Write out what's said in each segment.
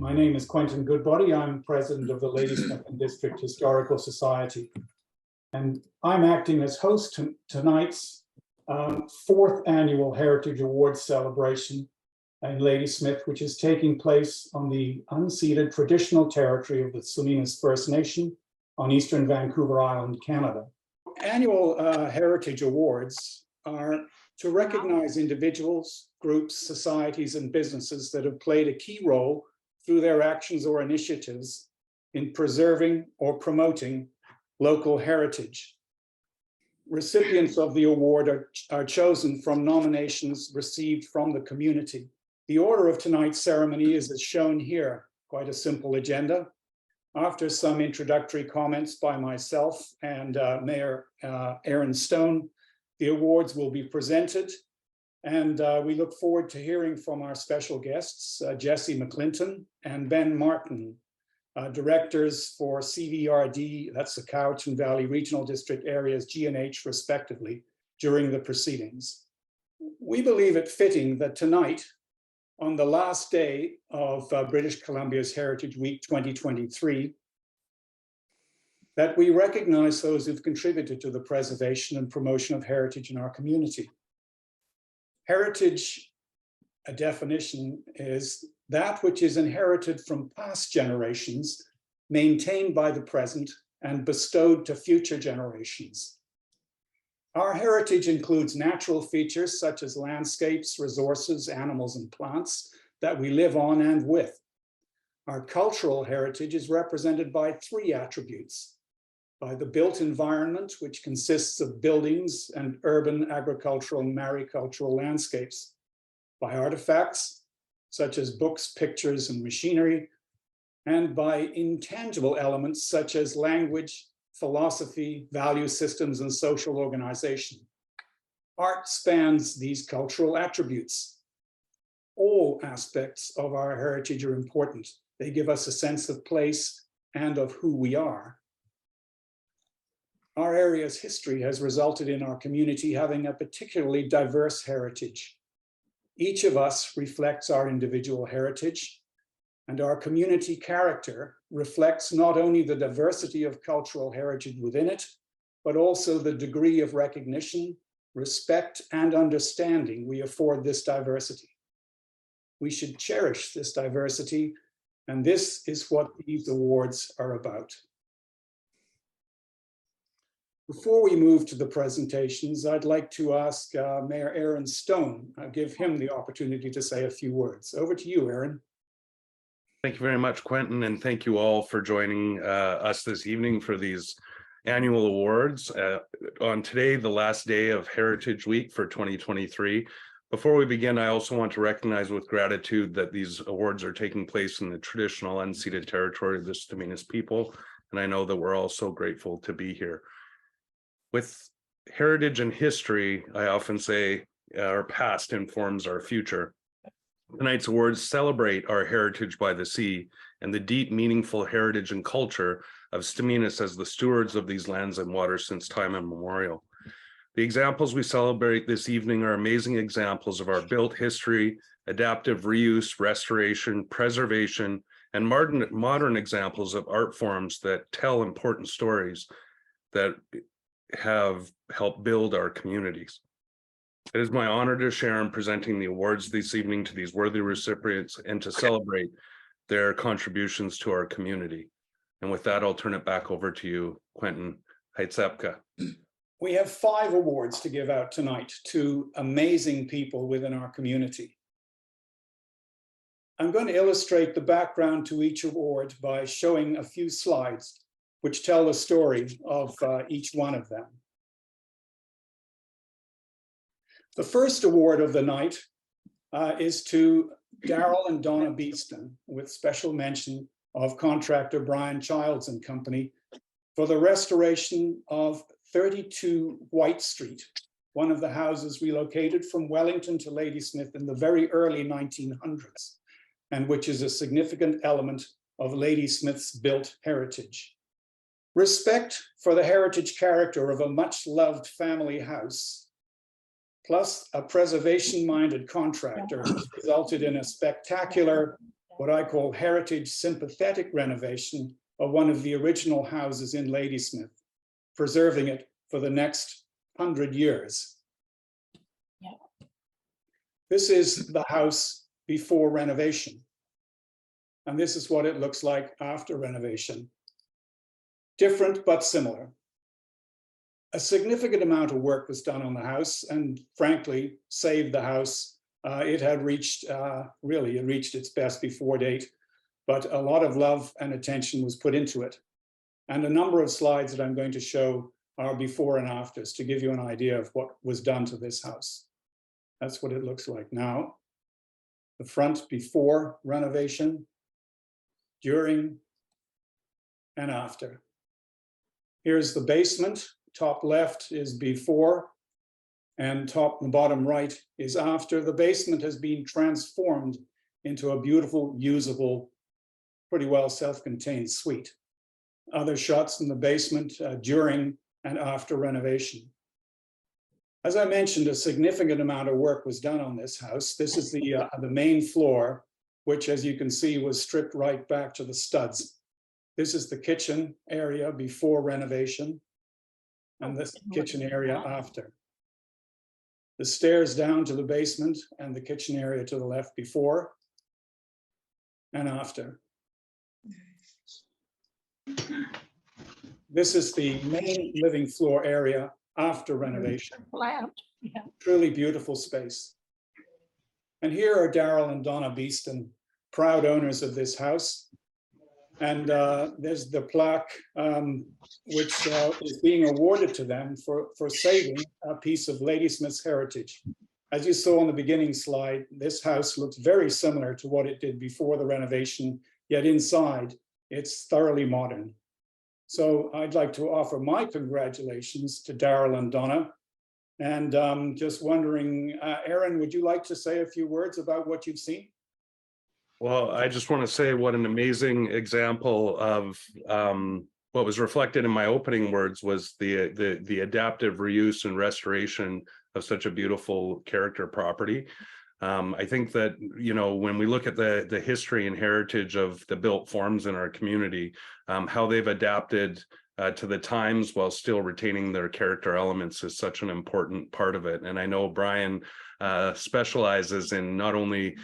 My name is Quentin Goodbody. I'm president of the Ladysmith District Historical Society. And I'm acting as host to tonight's fourth annual Heritage Awards celebration in Ladysmith, which is taking place on the unceded traditional territory of the Ladysmith First Nation on Eastern Vancouver Island, Canada. Annual Heritage Awards are to recognize individuals, groups, societies, and businesses that have played a key role through their actions or initiatives in preserving or promoting local heritage. Recipients of the award are chosen from nominations received from the community. The order of tonight's ceremony is as shown here, quite a simple agenda. After some introductory comments by myself and Mayor Aaron Stone, the awards will be presented. And we look forward to hearing from our special guests, Jesse McClinton and Ben Martin, directors for CVRD, that's the Cowichan Valley Regional District Areas, G&H respectively, during the proceedings. We believe it fitting that tonight, on the last day of British Columbia's Heritage Week 2023, that we recognize those who've contributed to the preservation and promotion of heritage in our community. Heritage, a definition, is that which is inherited from past generations, maintained by the present, and bestowed to future generations. Our heritage includes natural features such as landscapes, resources, animals, and plants that we live on and with. Our cultural heritage is represented by three attributes: by the built environment, which consists of buildings and urban, agricultural, and maricultural landscapes; by artifacts, such as books, pictures, and machinery; and by intangible elements such as language, philosophy, value systems, and social organization. Art spans these cultural attributes. All aspects of our heritage are important. They give us a sense of place and of who we are. Our area's history has resulted in our community having a particularly diverse heritage. Each of us reflects our individual heritage, and our community character reflects not only the diversity of cultural heritage within it, but also the degree of recognition, respect, and understanding we afford this diversity. We should cherish this diversity, and this is what these awards are about. Before we move to the presentations, I'd like to ask Mayor Aaron Stone, give him the opportunity to say a few words. Over to you, Aaron. Thank you very much, Quentin, and thank you all for joining us this evening for these annual awards. On today, the last day of Heritage Week for 2023. Before we begin, I also want to recognize with gratitude that these awards are taking place in the traditional unceded territory of the Ladysmith people, and I know that we're all so grateful to be here. With heritage and history, I often say our past informs our future. Tonight's awards celebrate our heritage by the sea and the deep, meaningful heritage and culture of Staminas as the stewards of these lands and waters since time immemorial. The examples we celebrate this evening are amazing examples of our built history, adaptive reuse, restoration, preservation, and modern examples of art forms that tell important stories that have helped build our communities. It is my honor to share in presenting the awards this evening to these worthy recipients and to celebrate their contributions to our community. And with that, I'll turn it back over to you, Quentin. Heitsepka. We have 5 awards to give out tonight to amazing people within our community. I'm going to illustrate the background to each award by showing a few slides which tell the story of each one of them. The first award of the night is to Daryl and Donna Beeston, with special mention of contractor Brian Childs and Company, for the restoration of 32 White Street, one of the houses relocated from Wellington to Ladysmith in the very early 1900s, and which is a significant element of Ladysmith's built heritage. Respect for the heritage character of a much-loved family house, plus a preservation-minded contractor, resulted in a spectacular what I call heritage sympathetic renovation of one of the original houses in Ladysmith, preserving it for the next 100 years. Yeah. This is the house before renovation. And this is what it looks like after renovation. Different but similar. A significant amount of work was done on the house and frankly saved the house. It had reached, really, it reached its best before date, but a lot of love and attention was put into it. And a number of slides that I'm going to show are before and afters to give you an idea of what was done to this house. That's what it looks like now. The front before renovation, during and after. Here's the basement. Top left is before and top and bottom right is after. The basement has been transformed into a beautiful, usable, pretty well self-contained suite. Other shots in the basement during and after renovation. As I mentioned, a significant amount of work was done on this house. This is the main floor, which, as you can see, was stripped right back to the studs. This is the kitchen area before renovation, and this kitchen area after. The stairs down to the basement and the kitchen area to the left before and after. This is the main living floor area after renovation. Loud. Yeah. Truly beautiful space. And here are Daryl and Donna Beeston, proud owners of this house. And there's the plaque, which is being awarded to them for saving a piece of Ladysmith's heritage. As you saw on the beginning slide, this house looks very similar to what it did before the renovation, yet inside it's thoroughly modern. So I'd like to offer my congratulations to Daryl and Donna. And just wondering, Aaron, would you like to say a few words about what you've seen? Well, I just want to say what an amazing example of what was reflected in my opening words was the adaptive reuse and restoration of such a beautiful character property. I think that, you know, when we look at the history and heritage of the built forms in our community, how they've adapted to the times while still retaining their character elements is such an important part of it. And I know Brian specializes in not only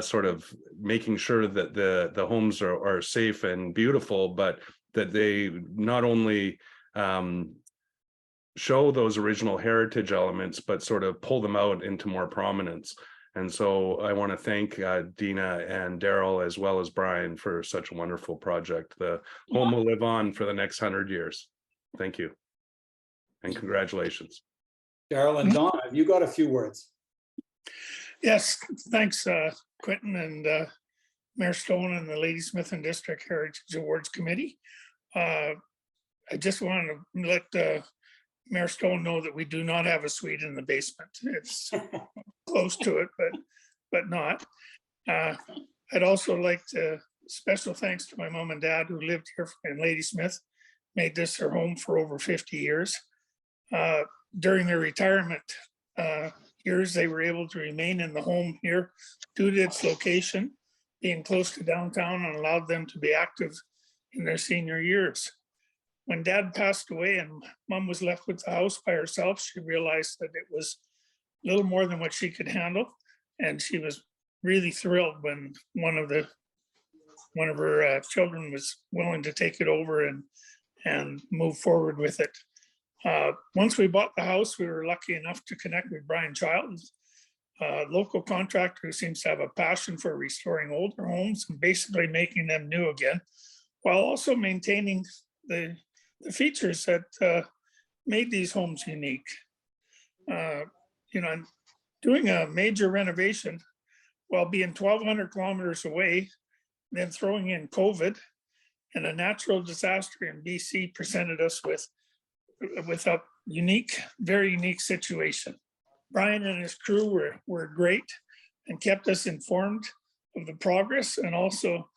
sort of making sure that the homes are safe and beautiful, but that they not only show those original heritage elements, but sort of pull them out into more prominence. And so I want to thank Dina and Daryl, as well as Brian, for such a wonderful project. The home will live on for the next 100 years. Thank you. And congratulations. Daryl and Donna, have you got a few words? Yes, thanks, Quentin and Mayor Stone and the Ladysmith and District Heritage Awards Committee. I just want to let Mayor Stone know that we do not have a suite in the basement. It's close to it, but not. I'd also like to special thanks to my mom and dad who lived here in Ladysmith, made this their home for over 50 years. During their retirement years, they were able to remain in the home here due to its location, being close to downtown, and allowed them to be active in their senior years. When dad passed away and mom was left with the house by herself, she realized that it was a little more than what she could handle. And she was really thrilled when one of her children was willing to take it over and move forward with it. Once we bought the house, we were lucky enough to connect with Brian Childs, a local contractor who seems to have a passion for restoring older homes and basically making them new again, while also maintaining the features that made these homes unique. You know, doing a major renovation while being 1,200 kilometers away, then throwing in COVID and a natural disaster in BC presented us with a unique, very unique situation. Brian and his crew were great and kept us informed of the progress, and also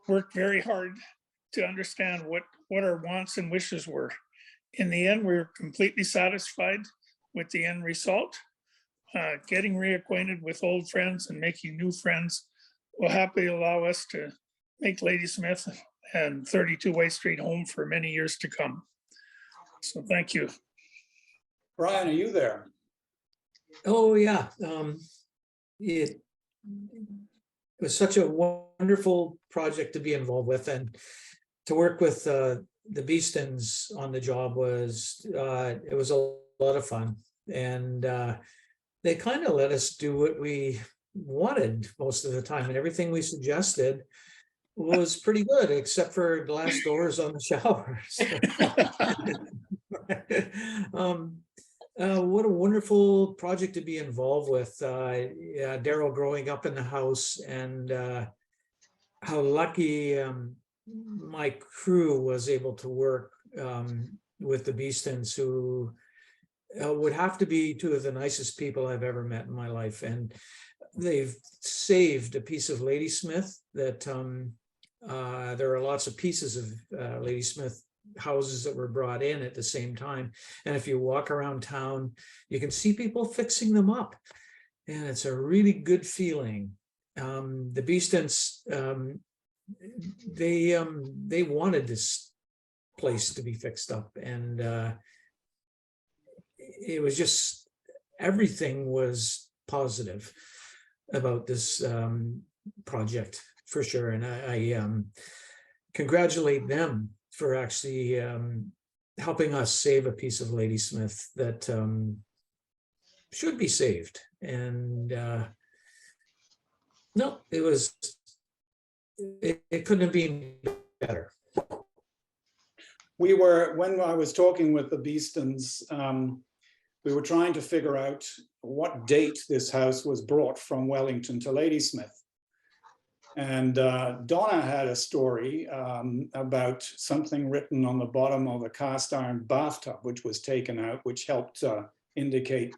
worked very hard to understand what our wants and wishes were. In the end, we were completely satisfied with the end result. Getting reacquainted with old friends and making new friends will happily allow us to make Ladysmith and 32 Way Street home for many years to come. So thank you. Brian, are you there? Oh, yeah. It was such a wonderful project to be involved with, and to work with the Beestons on the job was, it was a lot of fun. And they kind of let us do what we wanted most of the time, and everything we suggested was pretty good, except for glass doors on the showers. What a wonderful project to be involved with. Yeah, Daryl growing up in the house, and how lucky my crew was able to work with the Beestons, who would have to be two of the nicest people I've ever met in my life. And they've saved a piece of Ladysmith that there are lots of pieces of Ladysmith houses that were brought in at the same time. And if you walk around town, you can see people fixing them up. And it's a really good feeling. The Beestons, they wanted this place to be fixed up. And it was just, everything was positive about this project, for sure. And I congratulate them for actually helping us save a piece of Ladysmith that should be saved. And no, it couldn't have been better. When I was talking with the Beestons, we were trying to figure out what date this house was brought from Wellington to Ladysmith. And Donna had a story about something written on the bottom of a cast iron bathtub, which was taken out, which helped indicate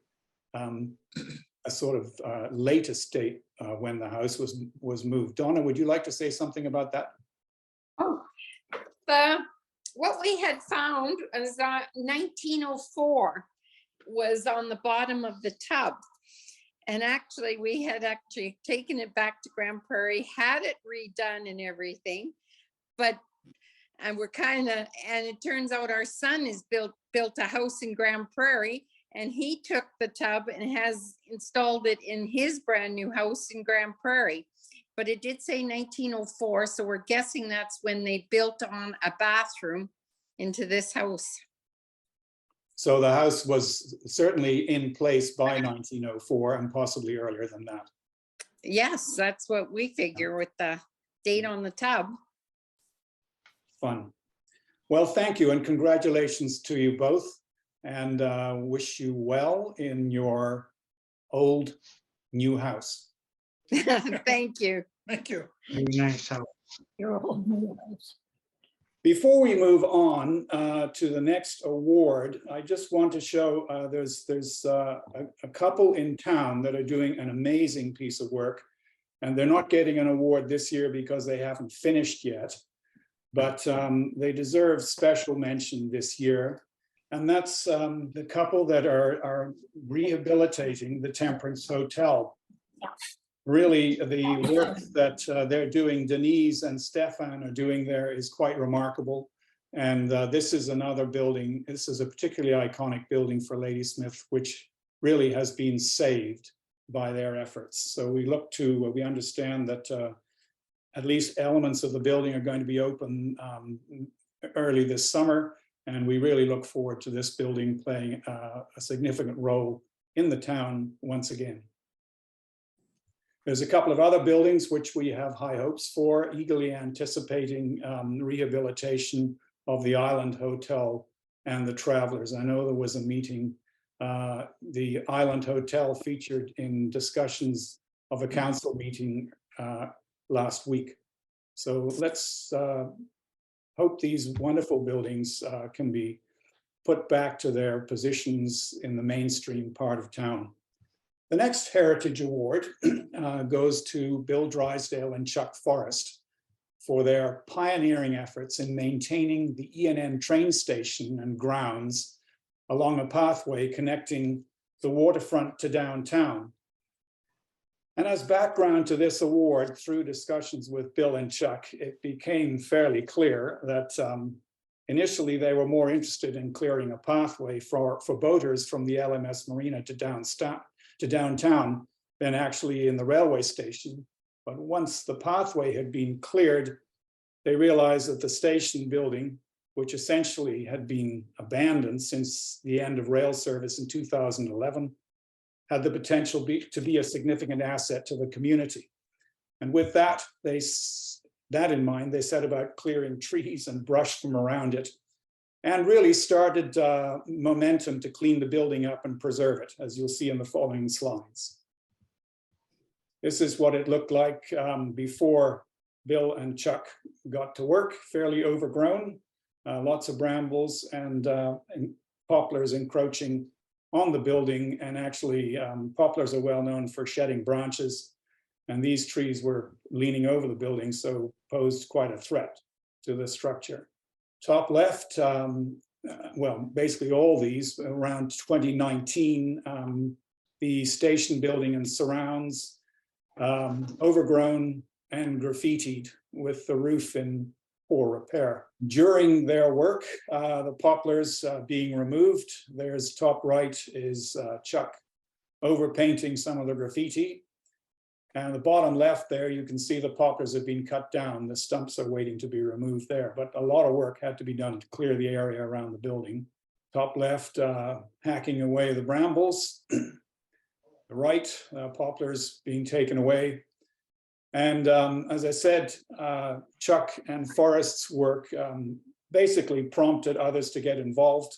a sort of latest date when the house was moved. Donna, would you like to say something about that? Oh, what we had found is that 1904 was on the bottom of the tub. And actually, we had actually taken it back to Grand Prairie, had it redone and everything. And it turns out our son has built a house in Grand Prairie, and he took the tub and has installed it in his brand new house in Grand Prairie. But it did say 1904, so we're guessing that's when they built on a bathroom into this house. So the house was certainly in place by 1904 and possibly earlier than that. Yes, that's what we figure with the date on the tub. Fun. Well, thank you and congratulations to you both, and wish you well in your old new house. Thank you. Thank you. Very nice house. Your old new house. Before we move on to the next award, I just want to show there's a couple in town that are doing an amazing piece of work, and they're not getting an award this year because they haven't finished yet, but they deserve special mention this year. And that's the couple that are rehabilitating the Temperance Hotel. Really, the work that they're doing, Denise and Stefan are doing there, is quite remarkable. And this is another building. This is a particularly iconic building for Ladysmith, which really has been saved by their efforts. So we understand that at least elements of the building are going to be open early this summer. And we really look forward to this building playing a significant role in the town once again. There's a couple of other buildings which we have high hopes for, eagerly anticipating rehabilitation of the Island Hotel and the Travelers. I know there was a meeting, the Island Hotel featured in discussions of a council meeting last week. So let's hope these wonderful buildings can be put back to their positions in the mainstream part of town. The next Heritage Award goes to Bill Drysdale and Chuck Forrest for their pioneering efforts in maintaining the E&M train station and grounds along a pathway connecting the waterfront to downtown. And as background to this award, through discussions with Bill and Chuck, it became fairly clear that initially they were more interested in clearing a pathway for boaters from the LMS Marina to downtown than actually in the railway station. But once the pathway had been cleared, they realized that the station building, which essentially had been abandoned since the end of rail service in 2011, had the potential to be a significant asset to the community. And with that in mind, they set about clearing trees and brush from around it, and really started momentum to clean the building up and preserve it, as you'll see in the following slides. This is what it looked like before Bill and Chuck got to work, fairly overgrown, lots of brambles and poplars encroaching on the building. And actually poplars are well known for shedding branches, and these trees were leaning over the building, so posed quite a threat to the structure. Top left, well, basically all these around 2019, the station building and surrounds, overgrown and graffitied with the roof in poor repair. During their work, the poplars being removed, there's top right is Chuck overpainting some of the graffiti. And the bottom left there, you can see the poplars have been cut down. The stumps are waiting to be removed there, but a lot of work had to be done to clear the area around the building. Top left, hacking away the brambles. The right, poplars being taken away. And as I said, Chuck and Forrest's work basically prompted others to get involved.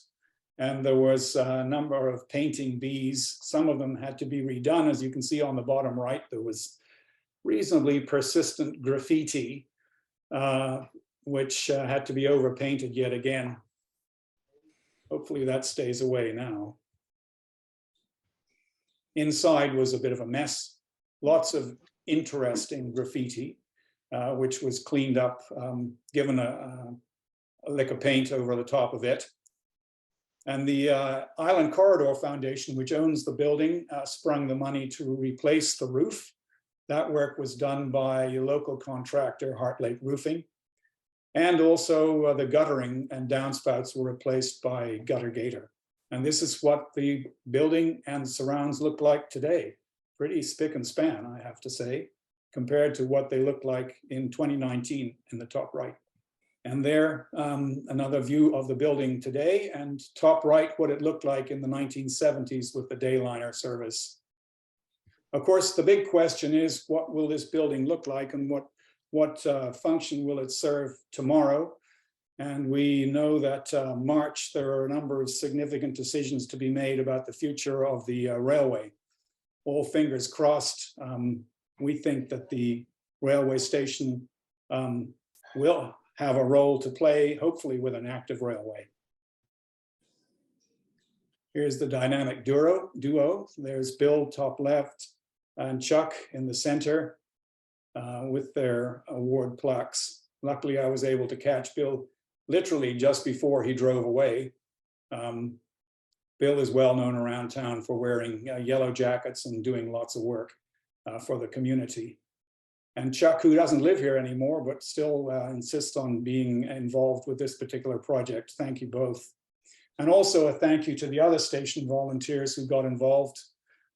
And there was a number of painting bees. Some of them had to be redone. As you can see on the bottom right, there was reasonably persistent graffiti, which had to be overpainted yet again. Hopefully that stays away now. Inside was a bit of a mess. Lots of interesting graffiti, which was cleaned up, given a lick of paint over the top of it. And the Island Corridor Foundation, which owns the building, sprung the money to replace the roof. That work was done by a local contractor, Heart Lake Roofing. And also the guttering and downspouts were replaced by Gutter Gator. And this is what the building and surrounds look like today. Pretty spick and span, I have to say, compared to what they looked like in 2019 in the top right. And there, another view of the building today, and top right, what it looked like in the 1970s with the Dayliner service. Of course, the big question is, what will this building look like, and what function will it serve tomorrow? And we know that March, there are a number of significant decisions to be made about the future of the railway. All fingers crossed. We think that the railway station will have a role to play, hopefully with an active railway. Here's the dynamic duo. There's Bill top left and Chuck in the center with their award plaques. Luckily, I was able to catch Bill literally just before he drove away. Bill is well known around town for wearing yellow jackets and doing lots of work for the community. And Chuck, who doesn't live here anymore, but still insists on being involved with this particular project. Thank you both. And also a thank you to the other station volunteers who got involved,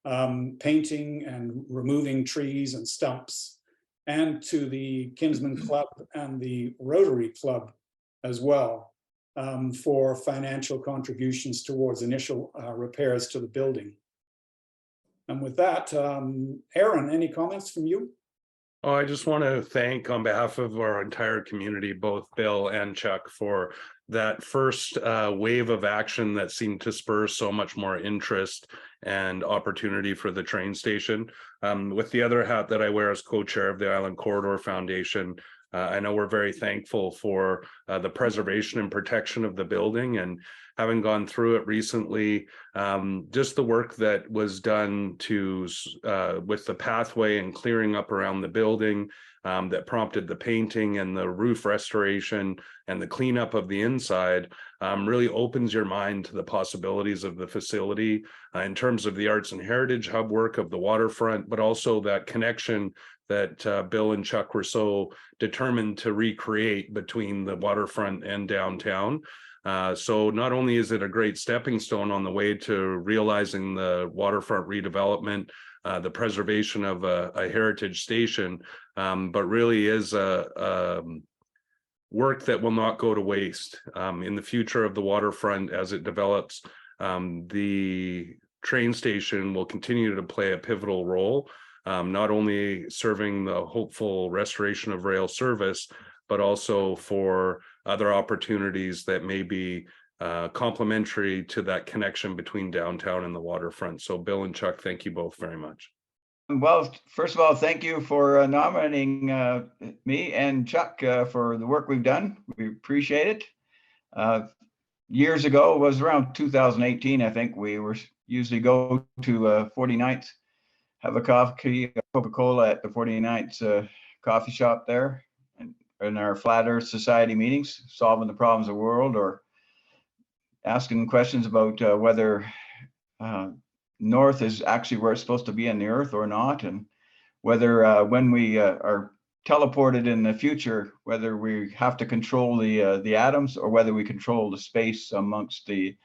painting and removing trees and stumps, and to the Kinsman Club and the Rotary Club as well for financial contributions towards initial repairs to the building. And with that, Aaron, any comments from you? Oh, I just want to thank on behalf of our entire community, both Bill and Chuck, for that first wave of action that seemed to spur so much more interest and opportunity for the train station. With the other hat that I wear as co-chair of the Island Corridor Foundation, I know we're very thankful for the preservation and protection of the building, and having gone through it recently, just the work that was done to with the pathway and clearing up around the building that prompted the painting and the roof restoration and the cleanup of the inside really opens your mind to the possibilities of the facility in terms of the arts and heritage hub work of the waterfront, but also that connection that Bill and Chuck were so determined to recreate between the waterfront and downtown. So not only is it a great stepping stone on the way to realizing the waterfront redevelopment, the preservation of a heritage station, but really is a work that will not go to waste. In the future of the waterfront as it develops, the train station will continue to play a pivotal role, not only serving the hopeful restoration of rail service, but also for other opportunities that may be complementary to that connection between downtown and the waterfront. So Bill and Chuck, thank you both very much. Well, first of all, thank you for nominating me and Chuck for the work we've done. We appreciate it. Years ago, it was around 2018, I think, we were usually go to 49th, have a coffee, Coca-Cola at the 49th coffee shop there, and in our Flat Earth Society meetings, solving the problems of the world or asking questions about whether north is actually where it's supposed to be in the earth or not, and whether when we are teleported in the future, whether we have to control the atoms or whether we control the space amongst the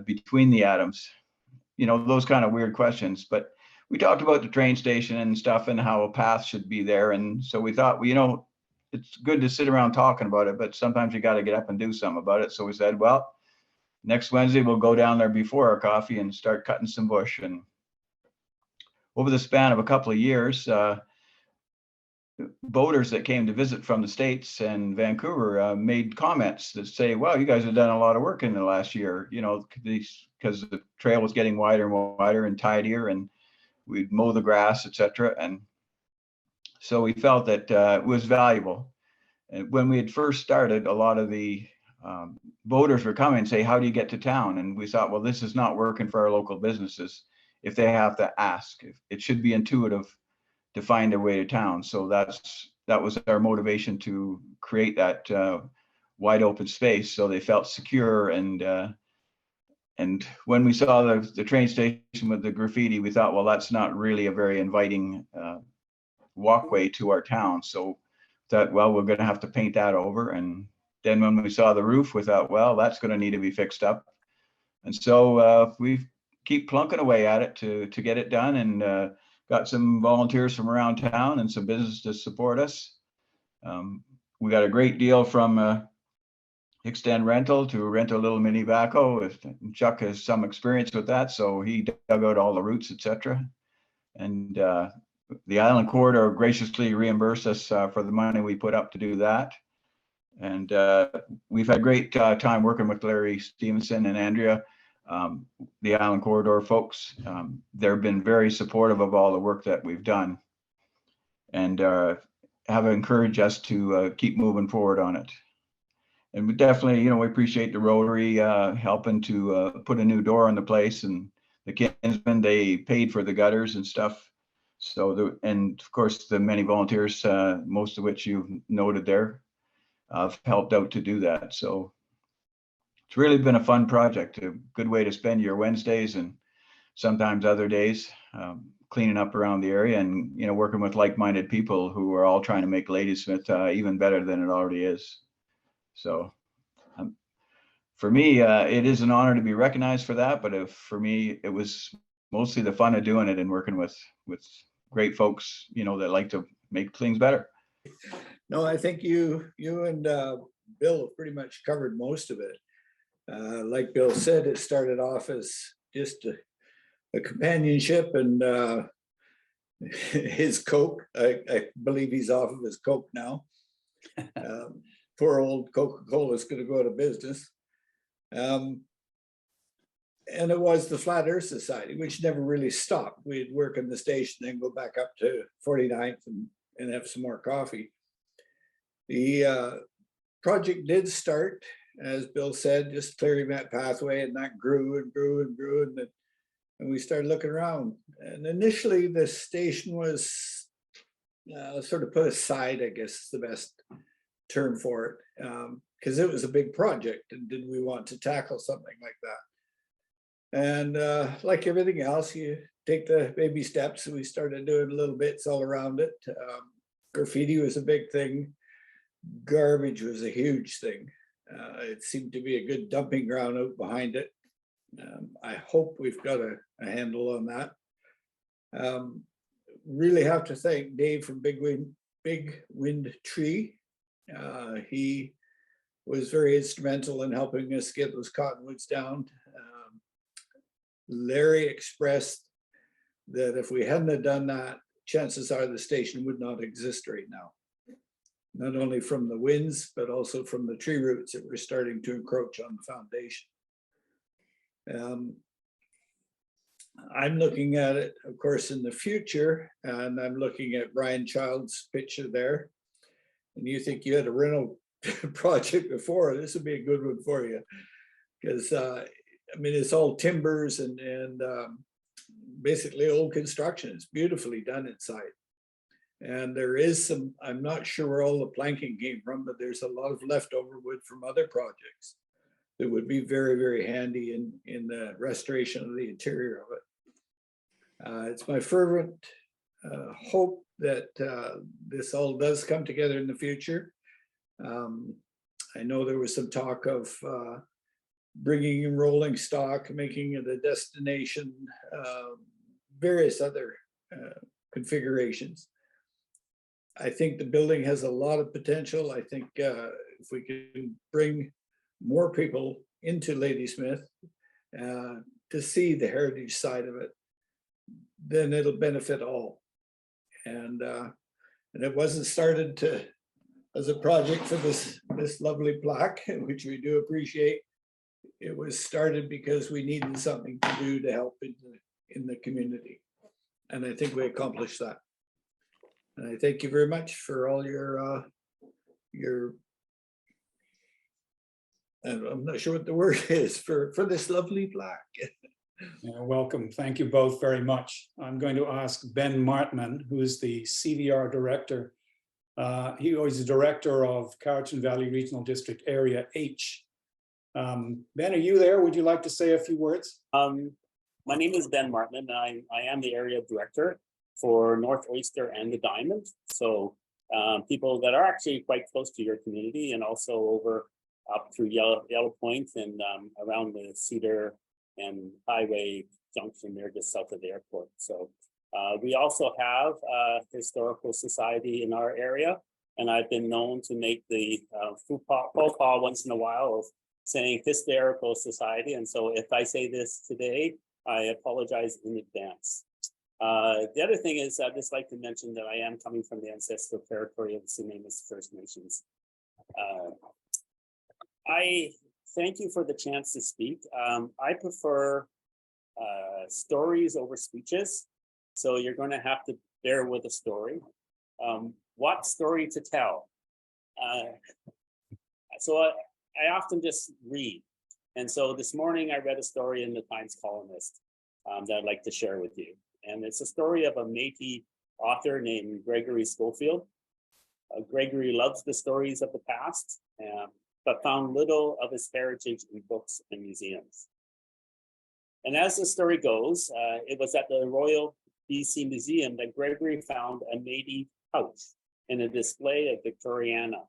between the atoms. You know, those kind of weird questions. But we talked about the train station and stuff and how a path should be there. And so we thought, well, you know, it's good to sit around talking about it, but sometimes you got to get up and do something about it. So we said, well, next Wednesday, we'll go down there before our coffee and start cutting some bush. And over the span of a couple of years, boaters that came to visit from the States and Vancouver made comments that say, wow, you guys have done a lot of work in the last year, you know, because the trail was getting wider and wider and tidier, and we'd mow the grass, etc. And so we felt that it was valuable. And when we had first started, a lot of the boaters were coming and say, how do you get to town? And we thought, well, this is not working for our local businesses if they have to ask. It should be intuitive to find their way to town. So that was our motivation to create that wide open space so they felt secure. And when we saw the train station with the graffiti, we thought, well, that's not really a very inviting walkway to our town. So that, well, we're going to have to paint that over. And then when we saw the roof, we thought, well, that's going to need to be fixed up. And so we keep plunking away at it to get it done, and got some volunteers from around town and some business to support us. We got a great deal from Extend Rental to rent a little mini backhoe. Chuck has some experience with that, so he dug out all the roots, etc. And the Island Corridor graciously reimbursed us for the money we put up to do that. And we've had great time working with Larry Stevenson and Andrea, the Island Corridor folks. They've been very supportive of all the work that we've done, and have encouraged us to keep moving forward on it. And we definitely, you know, we appreciate the Rotary helping to put a new door in the place, and the Kinsmen, they paid for the gutters and stuff. So and of course the many volunteers, most of which you've noted there, have helped out to do that. So it's really been a fun project, a good way to spend your Wednesdays and sometimes other days, cleaning up around the area, and, you know, working with like-minded people who are all trying to make Ladysmith even better than it already is. So for me, it is an honor to be recognized for that. But for me, it was mostly the fun of doing it and working with great folks, you know, that like to make things better. No, I think you and Bill have pretty much covered most of it. Like Bill said, it started off as just a companionship, and his Coke, I believe he's off of his Coke now. Poor old Coca-Cola is going to go out of business. And it was the Flat Earth Society, which never really stopped. We'd work in the station, then go back up to 49th and have some more coffee. The project did start as Bill said, just clearing that pathway, and that grew and grew and grew, and we started looking around. And initially the station was sort of put aside, I guess is the best term for it, because it was a big project, and did we want to tackle something like that? And like everything else, you take the baby steps. We started doing little bits all around it. Graffiti was a big thing. Garbage was a huge thing. It seemed to be a good dumping ground out behind it. I hope we've got a handle on that. Really have to thank Dave from Big Wind Tree. He was very instrumental in helping us get those cottonwoods down. Larry expressed that if we hadn't have done that, chances are the station would not exist right now. Not only from the winds, but also from the tree roots that were starting to encroach on the foundation. I'm looking at it, of course, in the future, and I'm looking at Brian Child's picture there. And you think you had a rental project before, this would be a good one for you. Because, I mean, it's all timbers and basically old construction. It's beautifully done inside. And there is some, I'm not sure where all the planking came from, but there's a lot of leftover wood from other projects that would be very, very handy in the restoration of the interior of it. It's my fervent hope that this all does come together in the future. I know there was some talk of bringing in rolling stock, making it a destination, various other configurations. I think the building has a lot of potential. I think if we can bring more people into Ladysmith to see the heritage side of it, then it'll benefit all. And it wasn't started as a project for this lovely plaque, which we do appreciate. It was started because we needed something to do to help in the community. And I think we accomplished that. And I thank you very much for all your and I'm not sure what the word is for this lovely plaque. You're welcome. Thank you both very much. I'm going to ask Ben Martman, who is the CVR director. He was the director of Cowichan Valley Regional District Area H. Ben, are you there? Would you like to say a few words? My name is Ben Martman, and I am the area director for North Oyster and the Diamond. So people that are actually quite close to your community, and also over up through Yellow Point and around the Cedar and Highway Junction there just south of the airport. So we also have a historical society in our area, and I've been known to make the faux pas once in a while of saying historical society. And so if I say this today, I apologize in advance. The other thing is I'd just like to mention that I am coming from the ancestral territory of the Sumamis First Nations. I thank you for the chance to speak. I prefer stories over speeches. So you're going to have to bear with a story. What story to tell? So I often just read. And so this morning I read a story in the Times Colonist that I'd like to share with you. And it's a story of a Métis author named Gregory Schofield. Gregory loves the stories of the past, but found little of his heritage in books and museums. And as the story goes, it was at the Royal BC Museum that Gregory found a Métis pouch in a display of Victoriana.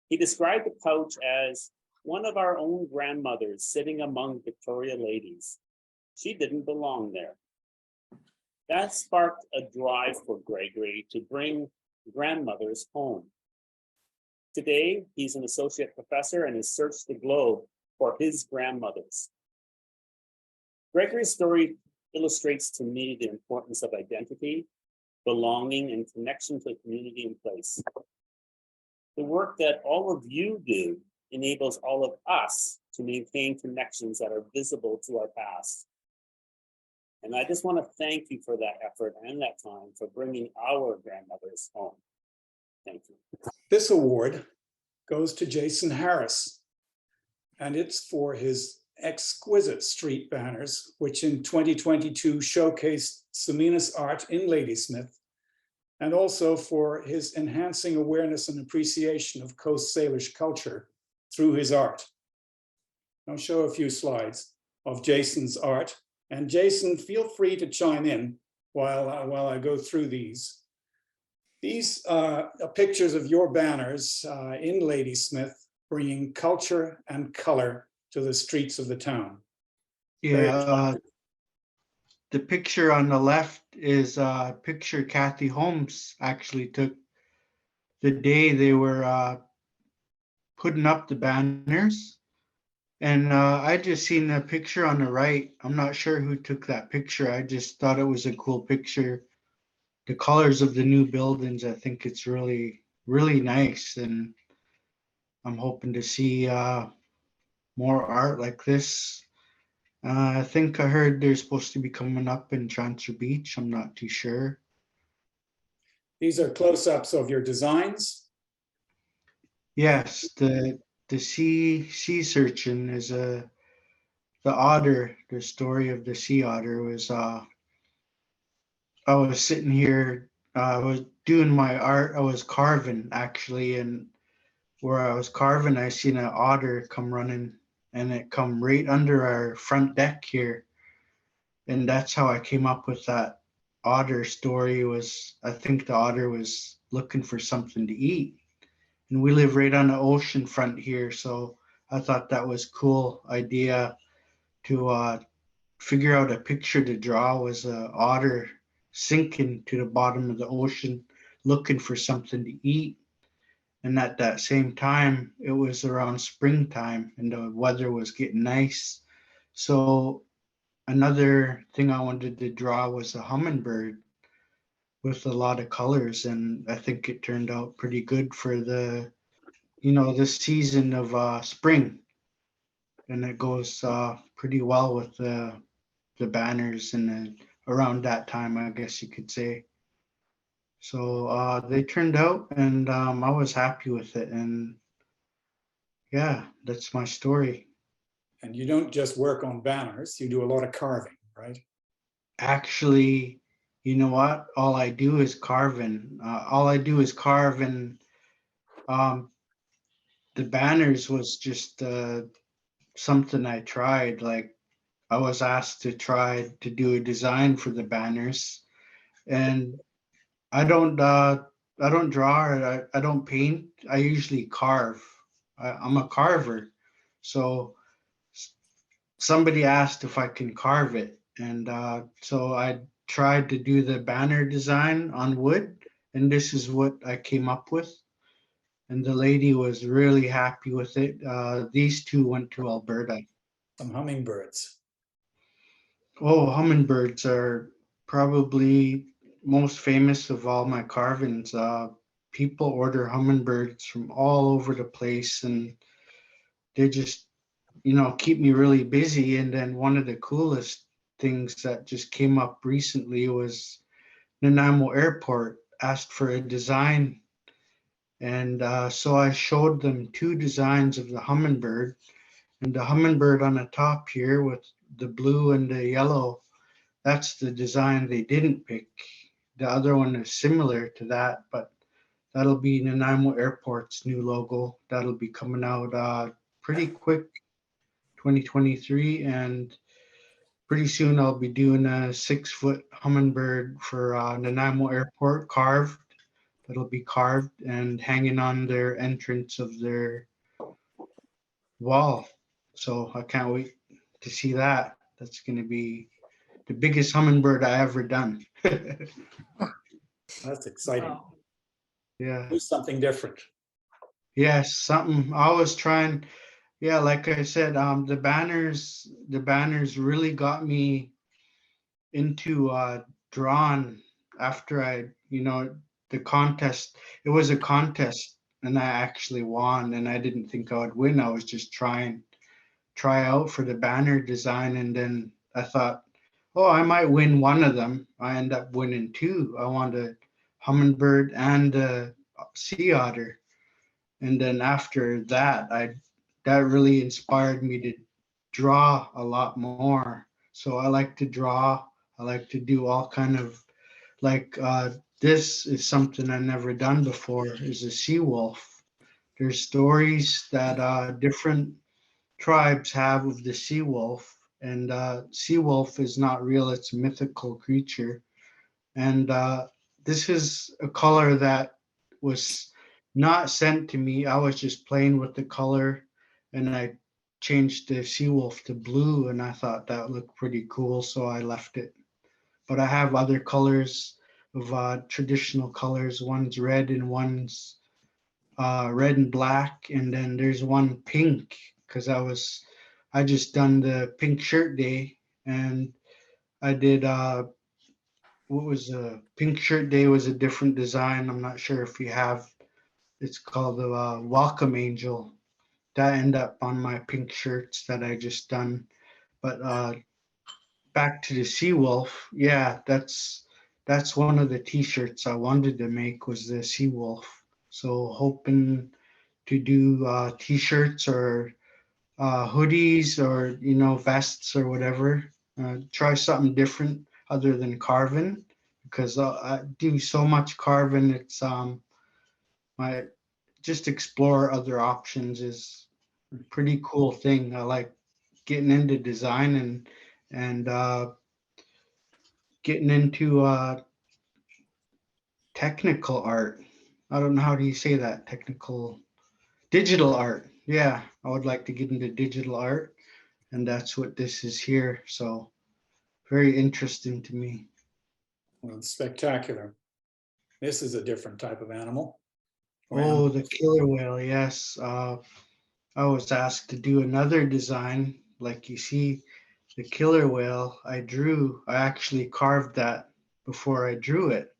He described the pouch as one of our own grandmothers sitting among Victoria ladies. She didn't belong there. That sparked a drive for Gregory to bring grandmothers home. Today, he's an associate professor and has searched the globe for his grandmothers. Gregory's story illustrates to me the importance of identity, belonging, and connection to community and place. The work that all of you do enables all of us to maintain connections that are visible to our past. And I just want to thank you for that effort and that time for bringing our grandmothers home. Thank you. This award goes to Jason Harris. and it's for his exquisite street banners, which in 2022 showcased Semina's art in Ladysmith, and also for his enhancing awareness and appreciation of Coast Salish culture through his art. I'll show a few slides of Jason's art, and Jason, feel free to chime in while I go through these. These are pictures of your banners in Ladysmith, bringing culture and color to the streets of the town. Yeah, the picture on the left is a picture Kathy Holmes actually took the day they were putting up the banners. And I just seen the picture on the right. I'm not sure who took that picture. I just thought it was a cool picture. The colors of the new buildings, I think it's really, really nice. And I'm hoping to see more art like this. I think I heard they're supposed to be coming up in Transfer Beach. I'm not too sure. These are close-ups of your designs. Yes, the sea urchin is the otter. The story of the sea otter was I was sitting here, I was doing my art. I was carving actually, and where I was carving, I seen an otter come running, and it come right under our front deck here. And that's how I came up with that otter story. Was I think the otter was looking for something to eat. And we live right on the ocean front here, so I thought that was a cool idea to figure out a picture to draw. Was an otter sinking to the bottom of the ocean looking for something to eat. And at that same time, it was around springtime and the weather was getting nice. So another thing I wanted to draw was a hummingbird with a lot of colors, and I think it turned out pretty good for the, this season of spring. And it goes pretty well with the banners and around that time, I guess you could say. So they turned out, and I was happy with it. And yeah, that's my story. And you don't just work on banners, you do a lot of carving, right? Actually, you know what? All I do is carving. All I do is carve, and the banners was just something I tried. Like I was asked to try to do a design for the banners, and I don't draw. I don't paint. I usually carve. I'm a carver, so somebody asked if I can carve it, and so I tried to do the banner design on wood, and this is what I came up with. And the lady was really happy with it. These two went to Alberta. Some hummingbirds. Oh, hummingbirds are probably most famous of all my carvings. People order hummingbirds from all over the place, and they just, keep me really busy. And then one of the coolest things that just came up recently was Nanaimo Airport asked for a design. And so I showed them two designs of the hummingbird, and the hummingbird on the top here with the blue and the yellow, that's the design they didn't pick. The other one is similar to that, but that'll be Nanaimo Airport's new logo. That'll be coming out pretty quick, 2023, and pretty soon I'll be doing a 6-foot hummingbird for Nanaimo Airport carved. That'll be carved and hanging on their entrance of their wall. So I can't wait to see that. That's going to be the biggest hummingbird I ever done. That's exciting. Wow. Yeah. Do something different. Yes, something I was trying. Yeah, like I said, the banners really got me into drawing after I, the contest. It was a contest and I actually won, and I didn't think I would win. I was just try out for the banner design, and then I thought, oh, I might win one of them. I end up winning two. I won a hummingbird and a sea otter. And then after that, that really inspired me to draw a lot more. So I like to draw. I like to do all kind of like this is something I've never done before, is a sea wolf. There's stories that different tribes have of the sea wolf, and sea wolf is not real, it's a mythical creature. And this is a color that was not sent to me. I was just playing with the color, and I changed the sea wolf to blue, and I thought that looked pretty cool, so I left it. But I have other colors of traditional colors. One's red and one's red and black, and then there's one pink because I just done the pink shirt day, and I did what was a pink shirt day was a different design. I'm not sure if you have. It's called the welcome angel. That ended up on my pink shirts that I just done. But back to the sea wolf. Yeah, that's one of the t-shirts I wanted to make, was the sea wolf. So hoping to do t-shirts or hoodies or vests or whatever. Try something different other than carving, because I do so much carving. It's my just explore other options is a pretty cool thing. I like getting into design and getting into technical art. I don't know, how do you say that? Technical digital art. Yeah, I would like to get into digital art, and that's what this is here. So very interesting to me. Well, it's spectacular. This is a different type of animal. Oh, the killer whale. Yes. I was asked to do another design. Like you see, the killer whale I actually carved that before I drew it.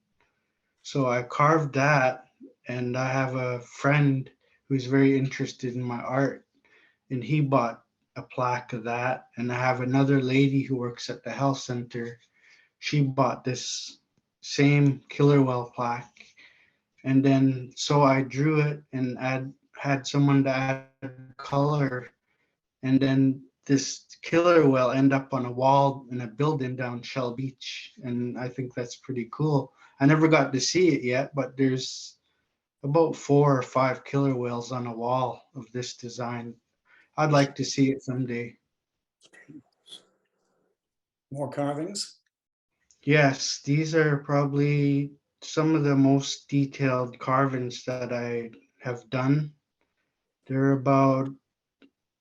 So I carved that, and I have a friend who's very interested in my art, and he bought a plaque of that. And I have another lady who works at the health center. She bought this same killer whale plaque. And then so I drew it and had someone to add color. And then this killer whale end up on a wall in a building down Shell Beach. And I think that's pretty cool. I never got to see it yet, but there's about 4 or 5 killer whales on a wall of this design. I'd like to see it someday. More carvings? Yes, these are probably some of the most detailed carvings that I have done. They're about,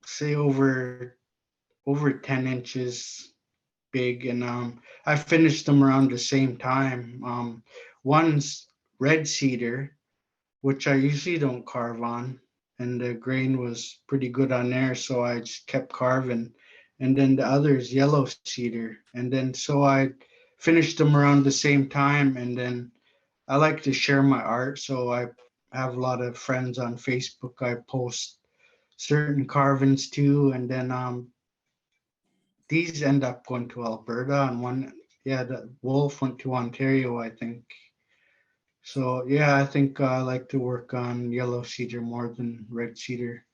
say, over 10 inches big, and I finished them around the same time. One's red cedar, which I usually don't carve on, and the grain was pretty good on there, so I just kept carving. And then the other is yellow cedar, and then so I finished them around the same time. And then I like to share my art, so I have a lot of friends on Facebook. I post certain carvings too, and then these end up going to Alberta, and the wolf went to Ontario, I think. So yeah, I think I like to work on yellow cedar more than red cedar.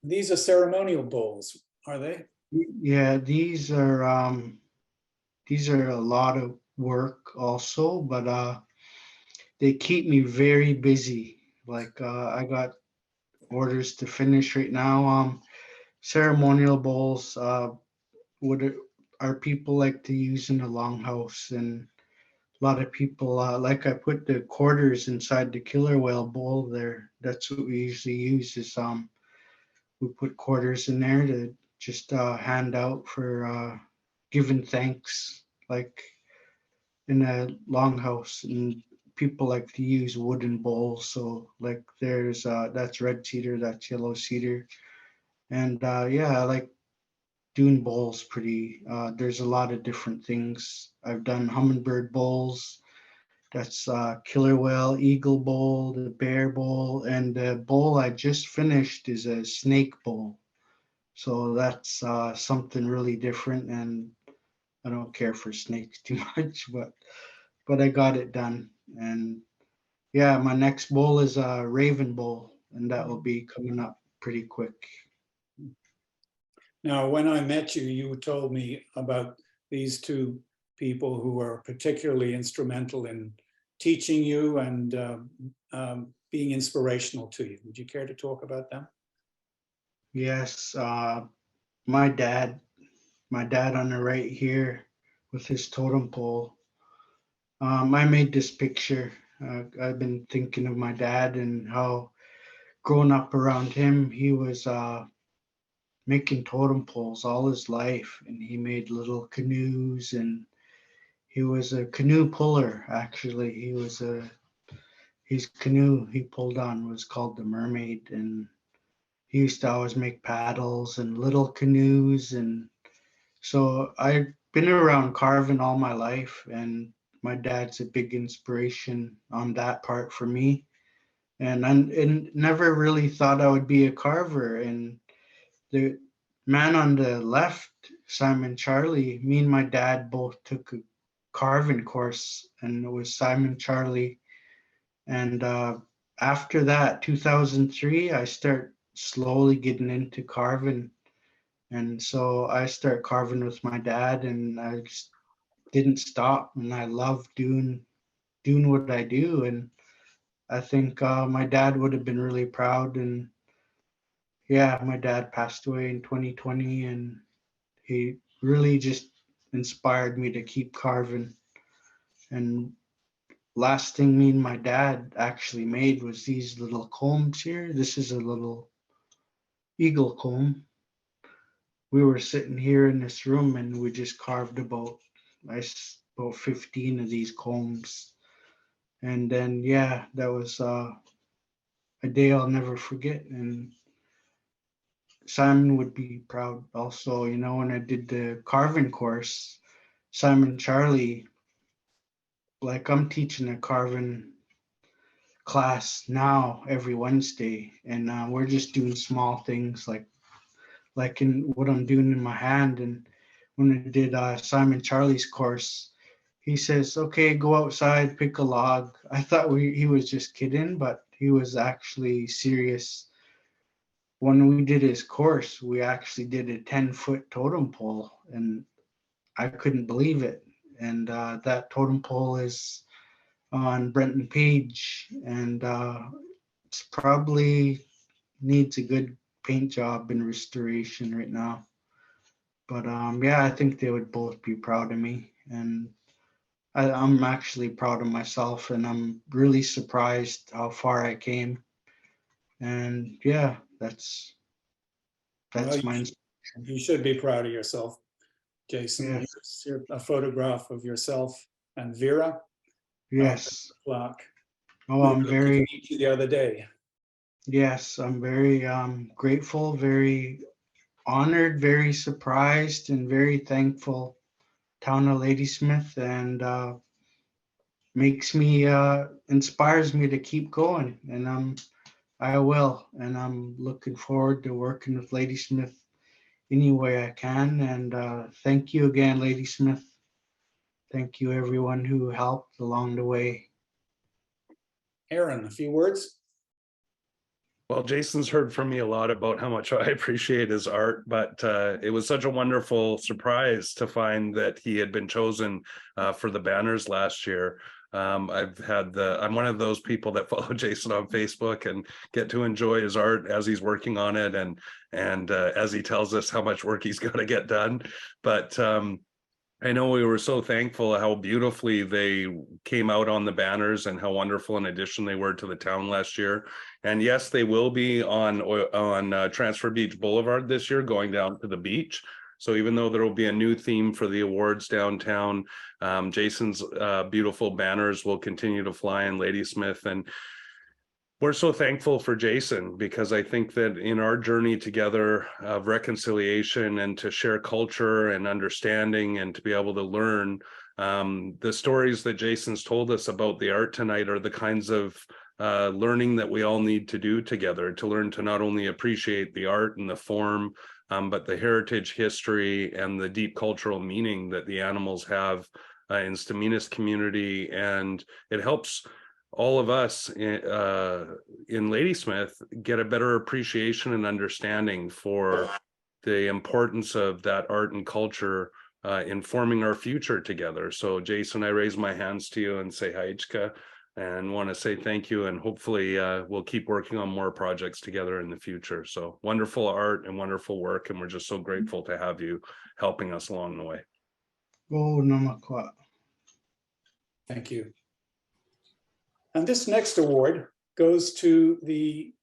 These are ceremonial bowls, are they? Yeah, these are a lot of work also, but they keep me very busy. Like I got orders to finish right now. Ceremonial bowls, what our people like to use in the longhouse, and a lot of people like I put the quarters inside the killer whale bowl there. That's what we usually use. Is we put quarters in there to just hand out for giving thanks, like in a longhouse. And people like to use wooden bowls. So like there's that's red cedar, that's yellow cedar, and yeah, I like doing bowls pretty. There's a lot of different things. I've done hummingbird bowls. That's killer whale, eagle bowl, the bear bowl, and the bowl I just finished is a snake bowl. So that's something really different, and I don't care for snakes too much, but I got it done. And yeah, my next bowl is a raven bowl, and that will be coming up pretty quick. Now, when I met you, you told me about these two people who are particularly instrumental in teaching you and being inspirational to you. Would you care to talk about them? Yes, my dad on the right here with his totem pole. I made this picture. I've been thinking of my dad and how growing up around him, he was making totem poles all his life, and he made little canoes, and he was a canoe puller. Actually, his canoe he pulled on was called the Mermaid, and he used to always make paddles and little canoes. And so I've been around carving all my life, and my dad's a big inspiration on that part for me. And I never really thought I would be a carver. And the man on the left, Simon Charlie, me and my dad both took a carving course, and it was Simon Charlie. And after that, 2003, I start slowly getting into carving. And so I start carving with my dad, and I just didn't stop. And I love doing what I do. And I think my dad would have been really proud. And yeah, my dad passed away in 2020, and he really just inspired me to keep carving. And last thing me and my dad actually made was these little combs here. This is a little eagle comb. We were sitting here in this room, and we just carved about 15 of these combs. And then yeah, that was a day I'll never forget. And Simon would be proud also. You know, when I did the carving course, Simon Charlie, like I'm teaching a carving class now every Wednesday, and we're just doing small things like in what I'm doing in my hand. And when I did Simon Charlie's course, he says, okay, go outside, pick a log. I thought he was just kidding, but he was actually serious. When we did his course, we actually did a 10-foot totem pole, and I couldn't believe it. And that totem pole is on Brenton Page, and it's probably needs a good paint job and restoration right now. But yeah, I think they would both be proud of me, and I'm actually proud of myself, and I'm really surprised how far I came. And yeah, that's Well, my you should be proud of yourself, Jason. Yes. Here's a photograph of yourself and Vera. Yes. Plaque. Oh, I'm very meet you the other day. Yes, I'm very grateful, very honored, very surprised, and very thankful. Town of Ladysmith, and makes me inspires me to keep going, and I will, and I'm looking forward to working with Ladysmith any way I can. And thank you again, Ladysmith. Thank you, everyone who helped along the way. Aaron, a few words? Well, Jason's heard from me a lot about how much I appreciate his art, but it was such a wonderful surprise to find that he had been chosen for the banners last year. I'm one of those people that follow Jason on Facebook and get to enjoy his art as he's working on it, and as he tells us how much work he's got to get done. But I know we were so thankful how beautifully they came out on the banners and how wonderful an addition they were to the town last year. And yes, they will be on Transfer Beach Boulevard this year, going down to the beach. So even though there will be a new theme for the awards downtown, Jason's beautiful banners will continue to fly in Ladysmith. And we're so thankful for Jason, because I think that in our journey together of reconciliation and to share culture and understanding and to be able to learn, the stories that Jason's told us about the art tonight are the kinds of learning that we all need to do together, to learn to not only appreciate the art and the form, but the heritage, history, and the deep cultural meaning that the animals have in Staminas community. And it helps all of us in Ladysmith get a better appreciation and understanding for the importance of that art and culture informing our future together. So Jason, I raise my hands to you and say hi, Ichka, and want to say thank you, and hopefully we'll keep working on more projects together in the future. So wonderful art and wonderful work, and we're just so grateful to have you helping us along the way. Oh, namakwa. Thank you. And this next award goes to the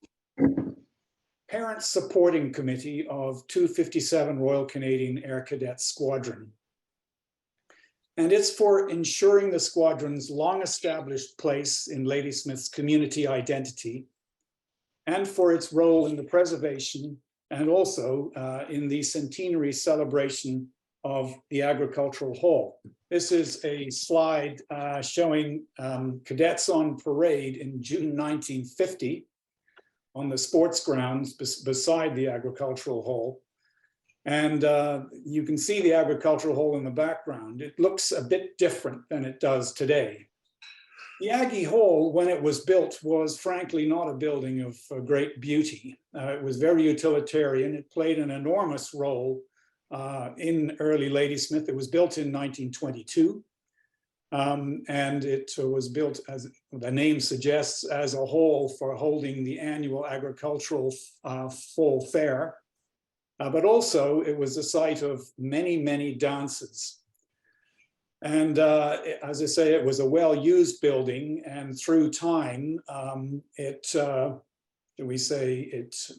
Parents Supporting Committee of 257 Royal Canadian Air Cadets Squadron. And it's for ensuring the squadron's long-established place in Ladysmith's community identity and for its role in the preservation and also in the centenary celebration of the Agricultural Hall. This is a slide showing cadets on parade in June 1950 on the sports grounds beside the Agricultural Hall. And you can see the Agricultural Hall in the background. It looks a bit different than it does today. The Aggie Hall, when it was built, was frankly not a building of great beauty. It was very utilitarian. It played an enormous role in early Ladysmith. It was built in 1922. And it was built, as the name suggests, as a hall for holding the annual agricultural fall fair. But also it was the site of many, many dances. And as I say, it was a well-used building, and through time, it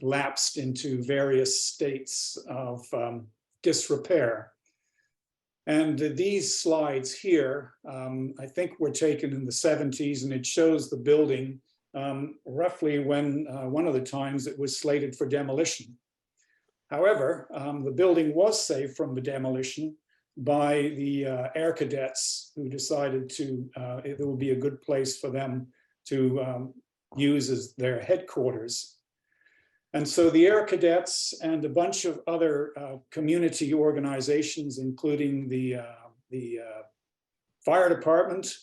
lapsed into various states of disrepair. And these slides here, I think were taken in the 70s, and it shows the building roughly when one of the times it was slated for demolition. However, the building was saved from the demolition by the Air Cadets, who decided it would be a good place for them to use as their headquarters. And so the Air Cadets and a bunch of other community organizations, including the fire department,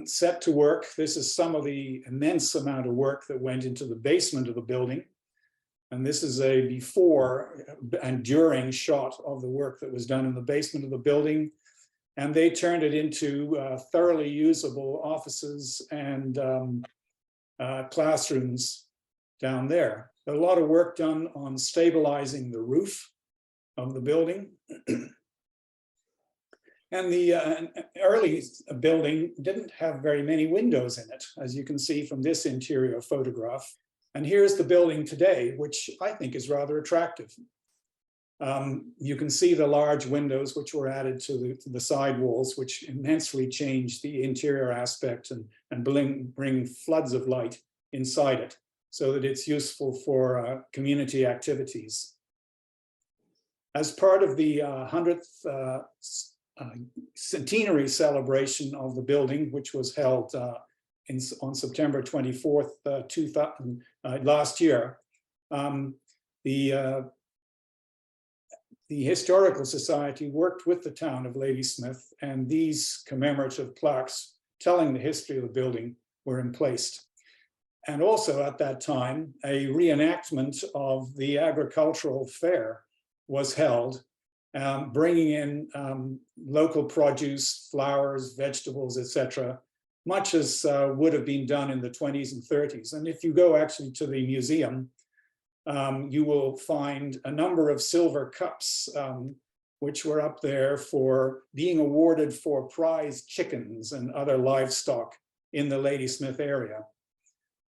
set to work. This is some of the immense amount of work that went into the basement of the building. And this is a before and during shot of the work that was done in the basement of the building. And they turned it into thoroughly usable offices and classrooms down there. A lot of work done on stabilizing the roof of the building. And the early building didn't have very many windows in it, as you can see from this interior photograph. And here's the building today, which I think is rather attractive. You can see the large windows which were added to the side walls, which immensely changed the interior aspect and bring floods of light inside it, so that it's useful for community activities. As part of the 100th centenary celebration of the building, which was held on September 24th, 2000, last year, the Historical Society worked with the town of Ladysmith, and these commemorative plaques telling the history of the building were emplaced. And also at that time, a reenactment of the agricultural fair was held, bringing in local produce, flowers, vegetables, etc., much as would have been done in the 20s and 30s. And if you go actually to the museum, you will find a number of silver cups, which were up there for being awarded for prize chickens and other livestock in the Ladysmith area.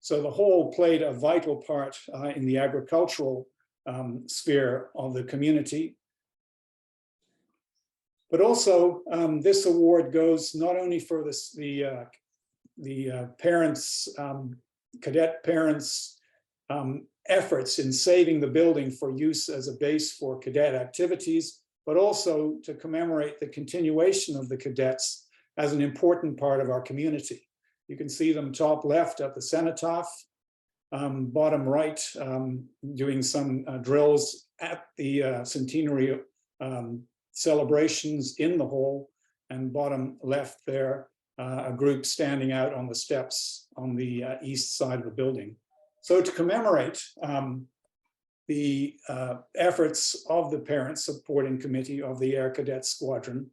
So the hall played a vital part in the agricultural sphere of the community. But also, this award goes not only for the parents, cadet parents' efforts in saving the building for use as a base for cadet activities, but also to commemorate the continuation of the cadets as an important part of our community. You can see them top left at the cenotaph, bottom right doing some drills at the centenary celebrations in the hall, and bottom left there, a group standing out on the steps on the east side of the building. So to commemorate the efforts of the Parent Supporting Committee of the Air Cadet Squadron.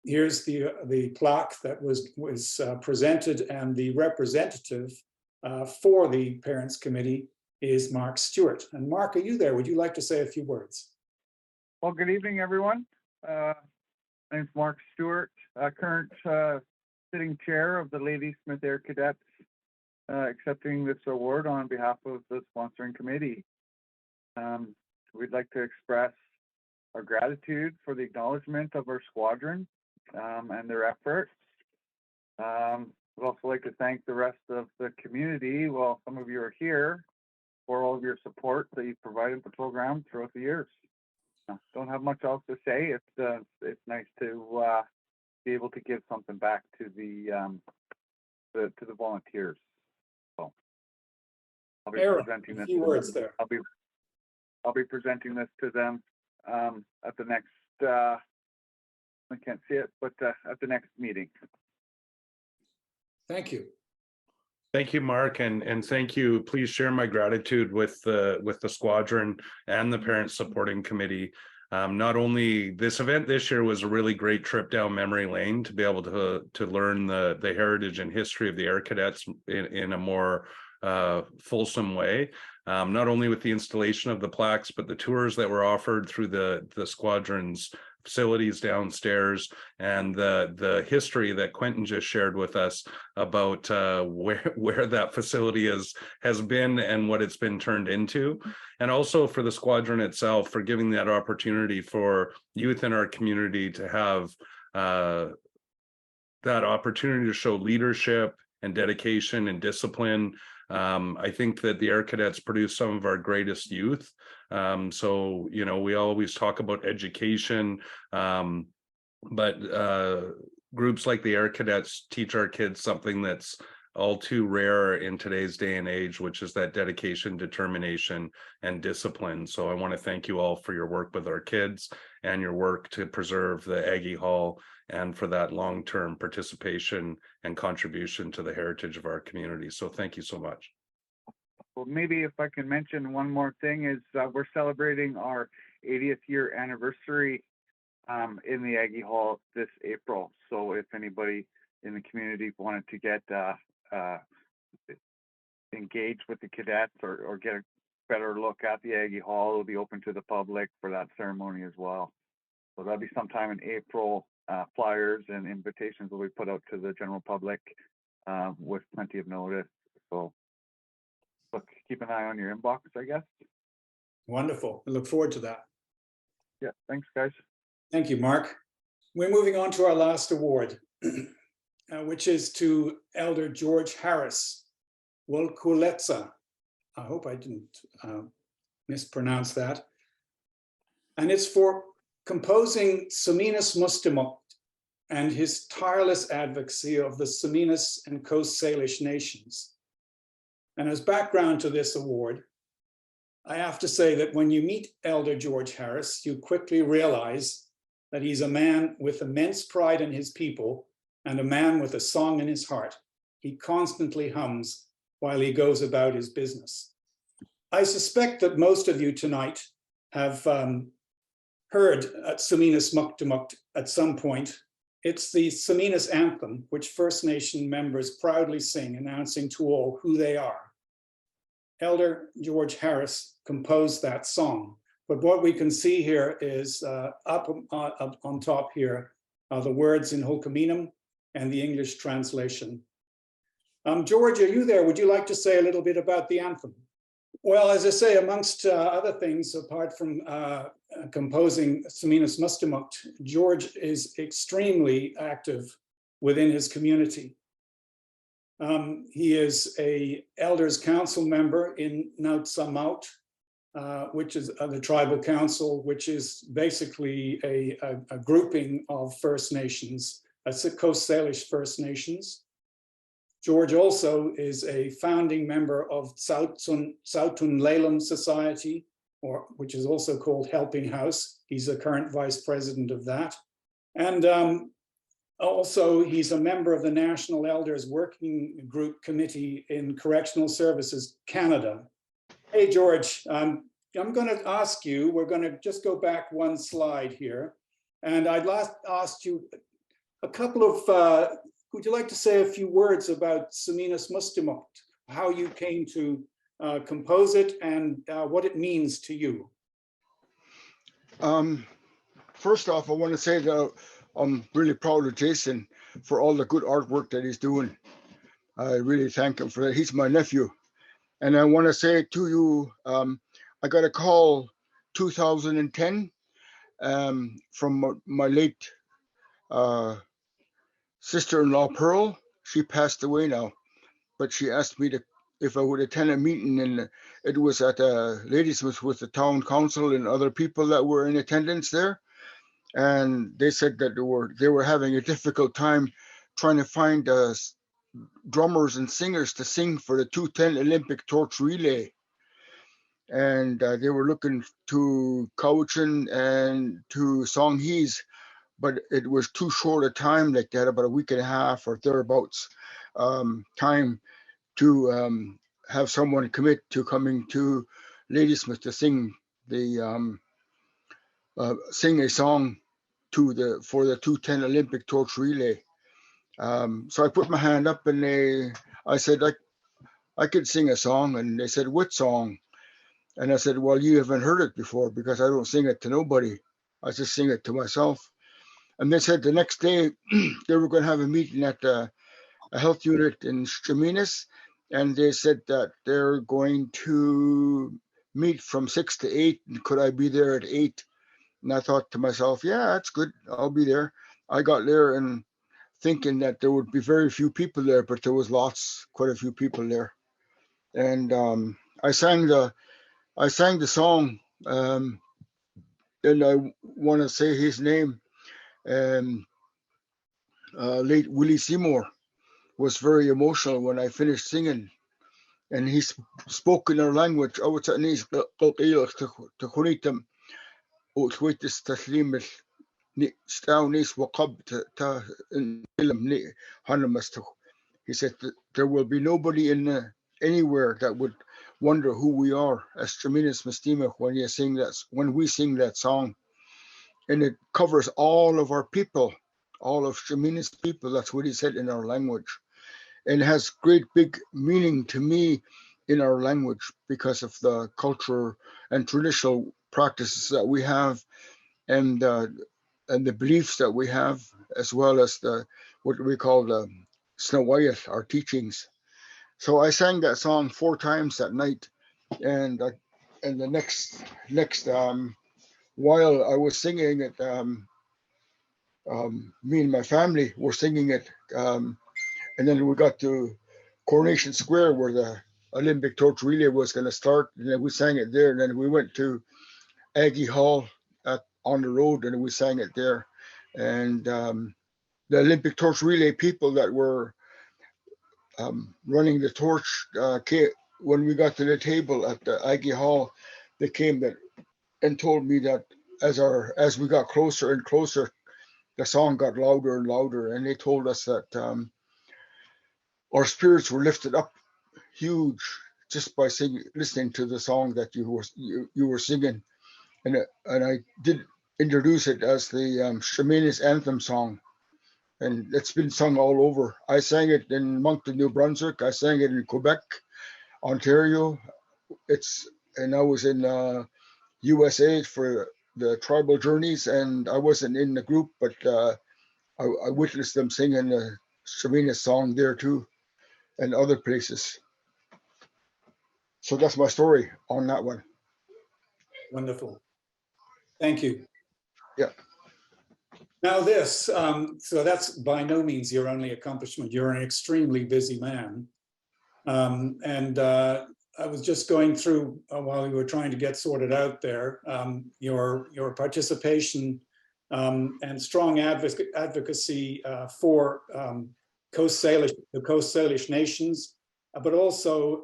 Here's the plaque that was presented, and the representative for the Parents Committee is Mark Stewart. And Mark, are you there? Would you like to say a few words? Well, good evening, everyone. My name's Mark Stewart, current sitting chair of the Ladysmith Air Cadets, accepting this award on behalf of the sponsoring committee. We'd like to express our gratitude for the acknowledgement of our squadron and their efforts. We'd also like to thank the rest of the community, well, some of you are here, for all of your support that you've provided the program throughout the years. Don't have much else to say. It's nice to be able to give something back to the volunteers. So I'll be presenting this. Words there. I'll be presenting this to them at the next. I can't see it, but at the next meeting. Thank you. Thank you, Mark, and thank you. Please share my gratitude with the squadron and the Parent Supporting Committee. Not only this event this year was a really great trip down memory lane to be able to learn the heritage and history of the Air Cadets in a more fulsome way. Not only with the installation of the plaques, but the tours that were offered through the squadron's facilities downstairs, and the history that Quentin just shared with us about where that facility has been and what it's been turned into, and also for the squadron itself for giving that opportunity for youth in our community to have that opportunity to show leadership and dedication and discipline. I think that the Air Cadets produce some of our greatest youth. So, you know, we always talk about education, but groups like the Air Cadets teach our kids something that's all too rare in today's day and age, which is that dedication, determination, and discipline. So I want to thank you all for your work with our kids and your work to preserve the Aggie Hall, and for that long-term participation and contribution to the heritage of our community. So thank you so much. Well, maybe if I can mention one more thing is we're celebrating our 80th year anniversary in the Aggie Hall this April. So if anybody in the community wanted to get engaged with the cadets or get a better look at the Aggie Hall, it'll be open to the public for that ceremony as well. So that'll be sometime in April. Flyers and invitations will be put out to the general public with plenty of notice. So look, keep an eye on your inbox, I guess. Wonderful. I look forward to that. Yeah, thanks, guys. Thank you, Mark. We're moving on to our last award, which is to Elder George Harris, Wolkuletsa. I hope I didn't mispronounce that. And it's for composing Saminas Mustimuk and his tireless advocacy of the Saminas and Coast Salish nations. And as background to this award, I have to say that when you meet Elder George Harris, you quickly realize that he's a man with immense pride in his people and a man with a song in his heart. He constantly hums while he goes about his business. I suspect that most of you tonight have heard Saminas Muktamuk at some point. It's the Saminas anthem, which First Nation members proudly sing, announcing to all who they are. Elder George Harris composed that song, but what we can see here is up on top here are the words in Hokaminam and the English translation. George, are you there? Would you like to say a little bit about the anthem? Well, as I say, amongst other things, apart from composing Saminas Mustamuk, George is extremely active within his community. He is an elders council member in Nautsamut, which is the tribal council, which is basically a grouping of First Nations, Coast Salish First Nations. George also is a founding member of Sautun Lalem Society, which is also called Helping House. He's the current vice president of that. And also he's a member of the National Elders Working Group Committee in Correctional Services Canada. Hey, George, I'm going to ask you, we're going to just go back one slide here. And I'd last asked you a couple of, would you like to say a few words about Seminas Mustimot, how you came to compose it and what it means to you? First off, I want to say that I'm really proud of Jason for all the good artwork that he's doing. I really thank him for that. He's my nephew. And I want to say to you, I got a call 2010 from my late sister-in-law, Pearl. She passed away now, but she asked me if I would attend a meeting, and it was at Ladysmith with the town council and other people that were in attendance there. And they said that they were having a difficult time trying to find drummers and singers to sing for the 210 Olympic torch relay. And they were looking to Cowichan and to Songhees, but it was too short a time, like they had about a week and a half or thereabouts time to have someone commit to coming to Ladysmith to sing sing a song for the 210 Olympic torch relay. So I put my hand up and I said I could sing a song, and they said, what song? And I said, well, you haven't heard it before because I don't sing it to nobody. I just sing it to myself. And they said the next day they were going to have a meeting at a health unit in Straminas, and they said that they're going to meet from 6 to 8, and could I be there at 8? And I thought to myself, yeah, that's good. I'll be there. I got there and thinking that there would be very few people there, but there was quite a few people there. And I sang the song, and I want to say his name. Late Willie Seymour was very emotional when I finished singing, and he spoke in our language. He said that there will be nobody anywhere that would wonder who we are as Straminas Mustimach when we sing that song. And it covers all of our people, all of Straminas people. That's what he said in our language. And it has great big meaning to me in our language because of the culture and traditional practices that we have, and the beliefs that we have, as well as what we call the Snawayat, our teachings. So I sang that song 4 times that night, and the next while I was singing it, me and my family were singing it, and then we got to Coronation Square where the Olympic torch relay was going to start, and then we sang it there, and then we went to Aggie Hall on the road, and we sang it there. And the Olympic torch relay people that were running the torch when we got to the table at the Aggie Hall, they came and told me that as we got closer and closer, the song got louder and louder, and they told us that our spirits were lifted up huge just by listening to the song that you were singing, and I did introduce it as the Straminas anthem song, and it's been sung all over. I sang it in Moncton, New Brunswick. I sang it in Quebec, Ontario. And I was in USA for the tribal journeys, and I wasn't in the group, but I witnessed them singing the Straminas song there too, and other places. So that's my story on that one. Wonderful. Thank you. Yeah. Now this, so that's by no means your only accomplishment. You're an extremely busy man. And I was just going through while we were trying to get sorted out there, your participation and strong advocacy for the Coast Salish nations, but also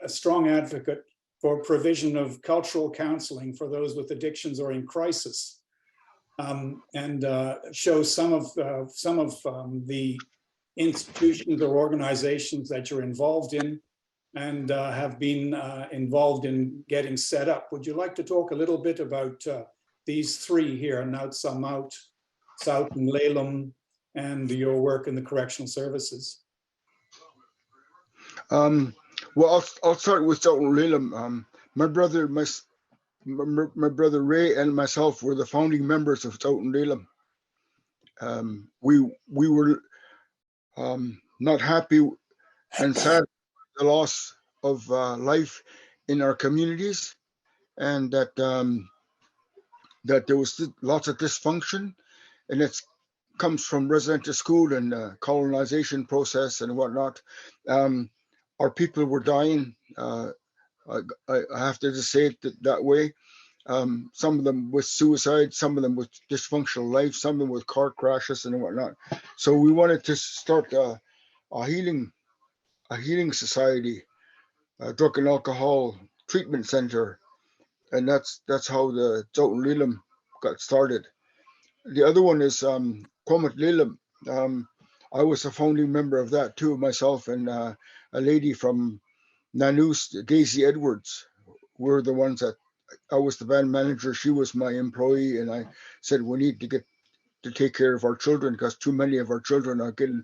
a strong advocate for provision of cultural counseling for those with addictions or in crisis, and show some of the institutions or organizations that you're involved in. and have been involved in getting set up. Would you like to talk a little bit about these three here, Naut Samaut, South and Laleham, and your work in the correctional services? Well, I'll start with South and Laleham. My brother Ray and myself were the founding members of South and Laleham. We were not happy and sad the loss of life in our communities, and that there was lots of dysfunction, and it comes from residential school and colonization process and whatnot. Our people were dying. I have to just say it that way. Some of them with suicide, some of them with dysfunctional life, some of them with car crashes and whatnot. So we wanted to start a healing society, a drug and alcohol treatment center, and that's how the South and Laleham got started. The other one is Quamat Laleham. I was a founding member of that too, myself and a lady from Nanu's, Daisy Edwards, were the ones that I was the band manager. She was my employee, and I said we need to get to take care of our children because too many of our children are getting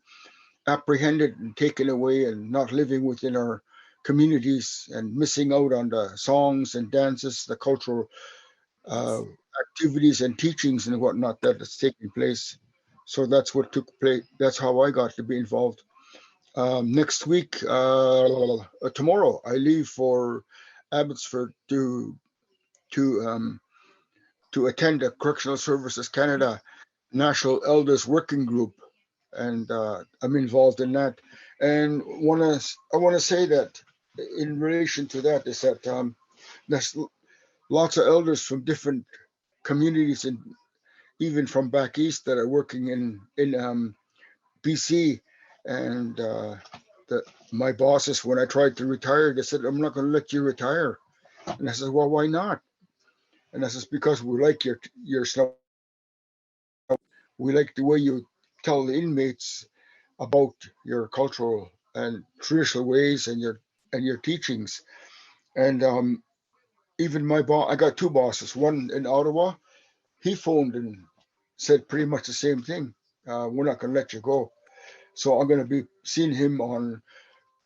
apprehended and taken away and not living within our communities and missing out on the songs and dances, the cultural activities and teachings and whatnot that is taking place. So that's what took place. That's how I got to be involved. Next week, tomorrow, I leave for Abbotsford to attend a Correctional Services Canada National Elders Working Group, and I'm involved in that. And I want to say that in relation to that is that there's lots of elders from different communities and even from back east that are working in BC, and my bosses, when I tried to retire, they said, I'm not going to let you retire. And I said, well, why not? And I said, because we like your stuff. We like the way you tell the inmates about your cultural and traditional ways and your teachings. And even my boss, I got two bosses, one in Ottawa, he phoned and said pretty much the same thing. We're not going to let you go. So I'm going to be seeing him on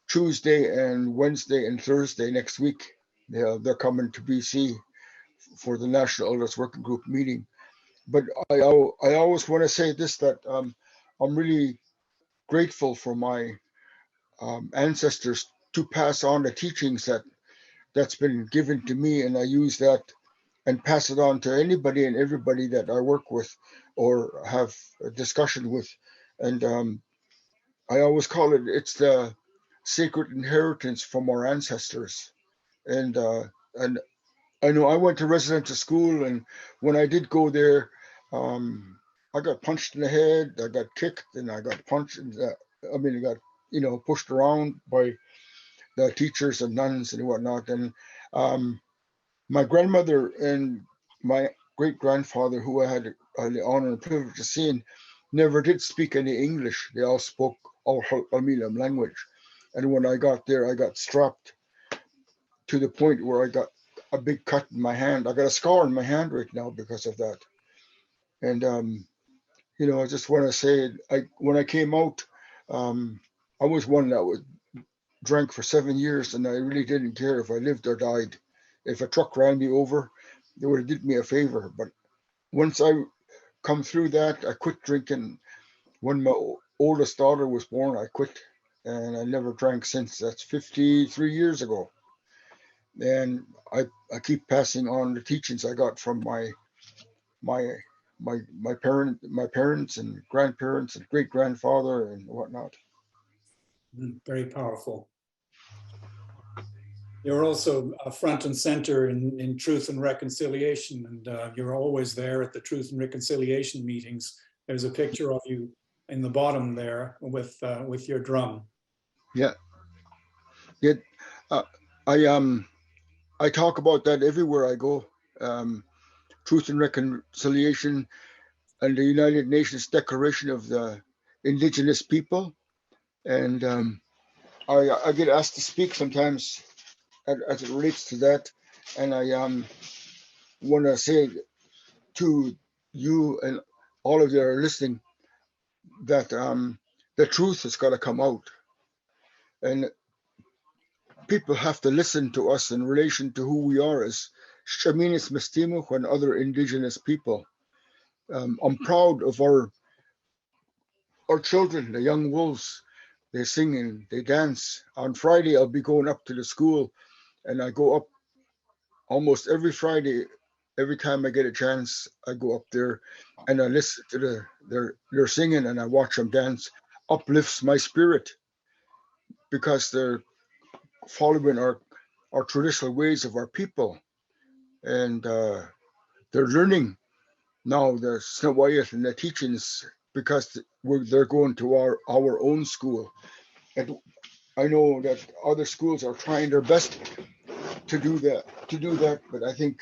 Tuesday and Wednesday and Thursday next week. They're coming to BC for the National Elders Working Group meeting. But I always want to say this, that I'm really grateful for my ancestors to pass on the teachings that's been given to me, and I use that and pass it on to anybody and everybody that I work with or have a discussion with. And I always call it's the sacred inheritance from our ancestors. And I know I went to residential school, and when I did go there, I got punched in the head, I got kicked, and I got punched. I got pushed around by the teachers and nuns and whatnot. And my grandmother and my great grandfather, who I had the honor and privilege of seeing, never did speak any English. They all spoke all Ha'amilam language. And when I got there, I got strapped to the point where I got a big cut in my hand. I got a scar on my hand right now because of that. And I just want to say, when I came out, I was one that drank for 7 years, and I really didn't care if I lived or died. If a truck ran me over, they would have did me a favor. But once I come through that, I quit drinking. When my oldest daughter was born, I quit, and I never drank since. That's 53 years ago. And I keep passing on the teachings I got from my parents and grandparents and great grandfather and whatnot. Very powerful. You're also front and center in Truth and Reconciliation, and you're always there at the Truth and Reconciliation meetings. There's a picture of you in the bottom there with your drum. Yeah. I talk about that everywhere I go. Truth and Reconciliation and the United Nations Declaration of the Indigenous People. And I get asked to speak sometimes as it relates to that, and I want to say to you and all of you that are listening that the truth has got to come out, and people have to listen to us in relation to who we are as Shaminis Mistimuch and other indigenous people. I'm proud of our children, the young wolves. They sing and they dance. On Friday, I'll be going up to the school, and I go up almost every Friday. Every time I get a chance, I go up there and I listen to their singing and I watch them dance. Uplifts my spirit because they're following our traditional ways of our people, and they're learning now the Snow White and the teachings because they're going to our own school. And I know that other schools are trying their best to do that, but I think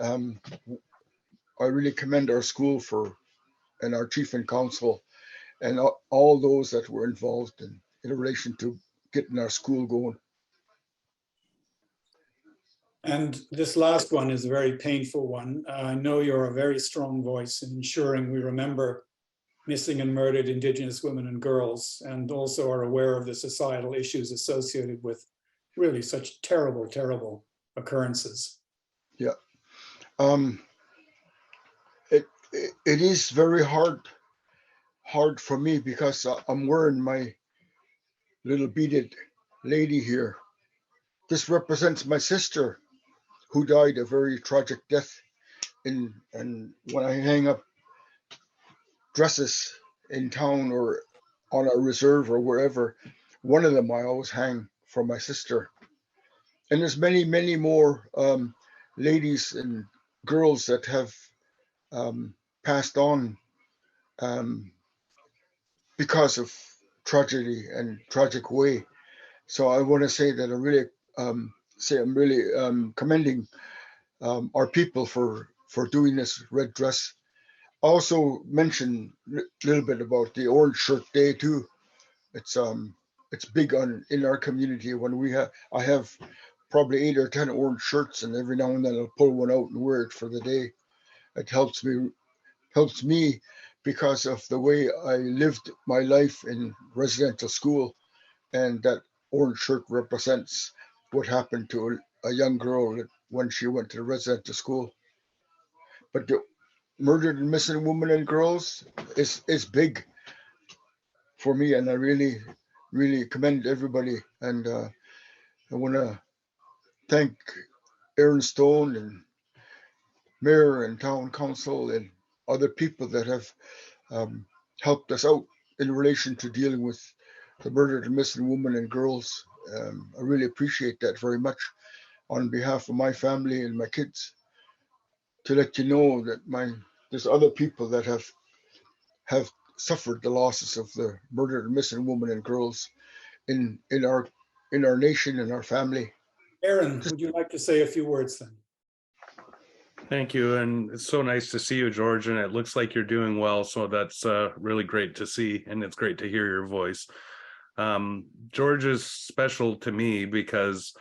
I really commend our school and our chief and council and all those that were involved in relation to getting our school going. And this last one is a very painful one. I know you're a very strong voice in ensuring we remember missing and murdered Indigenous women and girls, and also are aware of the societal issues associated with really such terrible, terrible occurrences. Yeah. It is very hard for me because I'm wearing my little beaded lady here. This represents my sister who died a very tragic death and when I hang up dresses in town or on a reserve or wherever, one of them I always hang for my sister. And there's many, many more ladies and girls that have passed on because of tragedy and tragic way. So I want to say that I'm really commending our people for doing this red dress. Also mention a little bit about the Orange Shirt Day too. It's big in our community when I have probably 8 or 10 orange shirts, and every now and then I'll pull one out and wear it for the day. It helps me because of the way I lived my life in residential school, and that orange shirt represents what happened to a young girl when she went to the residential school. But the murdered and missing women and girls is big for me, and I really, really commend everybody. And I want to thank Aaron Stone and Mayor and Town Council and other people that have helped us out in relation to dealing with the murdered and missing women and girls. I really appreciate that very much on behalf of my family and my kids, to let you know that there's other people that have suffered the losses of the murdered and missing women and girls in our nation and our family. Aaron, would you like to say a few words then? Thank you, and it's so nice to see you, George, and it looks like you're doing well, so that's really great to see, and it's great to hear your voice. George is special to me because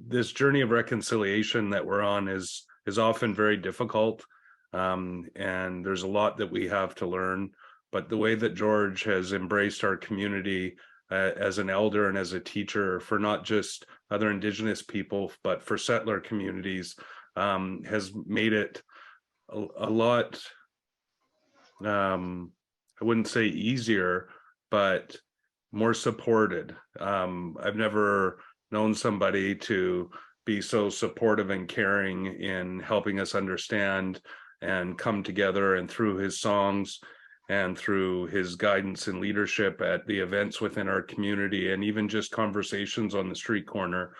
this journey of reconciliation that we're on is often very difficult, and there's a lot that we have to learn, but the way that George has embraced our community as an elder and as a teacher for not just other Indigenous people, but for settler communities, has made it a lot, I wouldn't say easier, but more supported. I've never known somebody to be so supportive and caring in helping us understand and come together, and through his songs and through his guidance and leadership at the events within our community, and even just conversations on the street corner.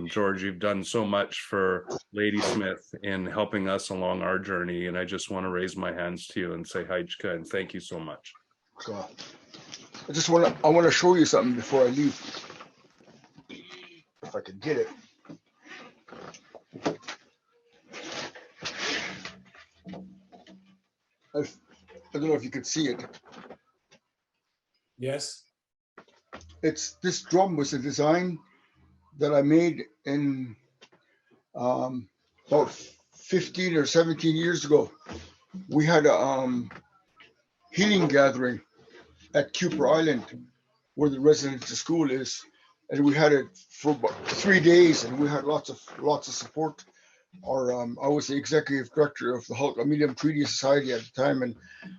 George, you've done so much for Ladysmith in helping us along our journey, and I just want to raise my hands to you and say Hajka and thank you so much. So I want to show you something before I leave, if I can get it. I don't know if you could see it. Yes. this drum was a design that I made in about 15 or 17 years ago. We had a healing gathering at Cooper Island, where the residential school is, and we had it for about 3 days, and we had lots of support. I was the executive director of the Hulk Medium Treaty Society at the time, and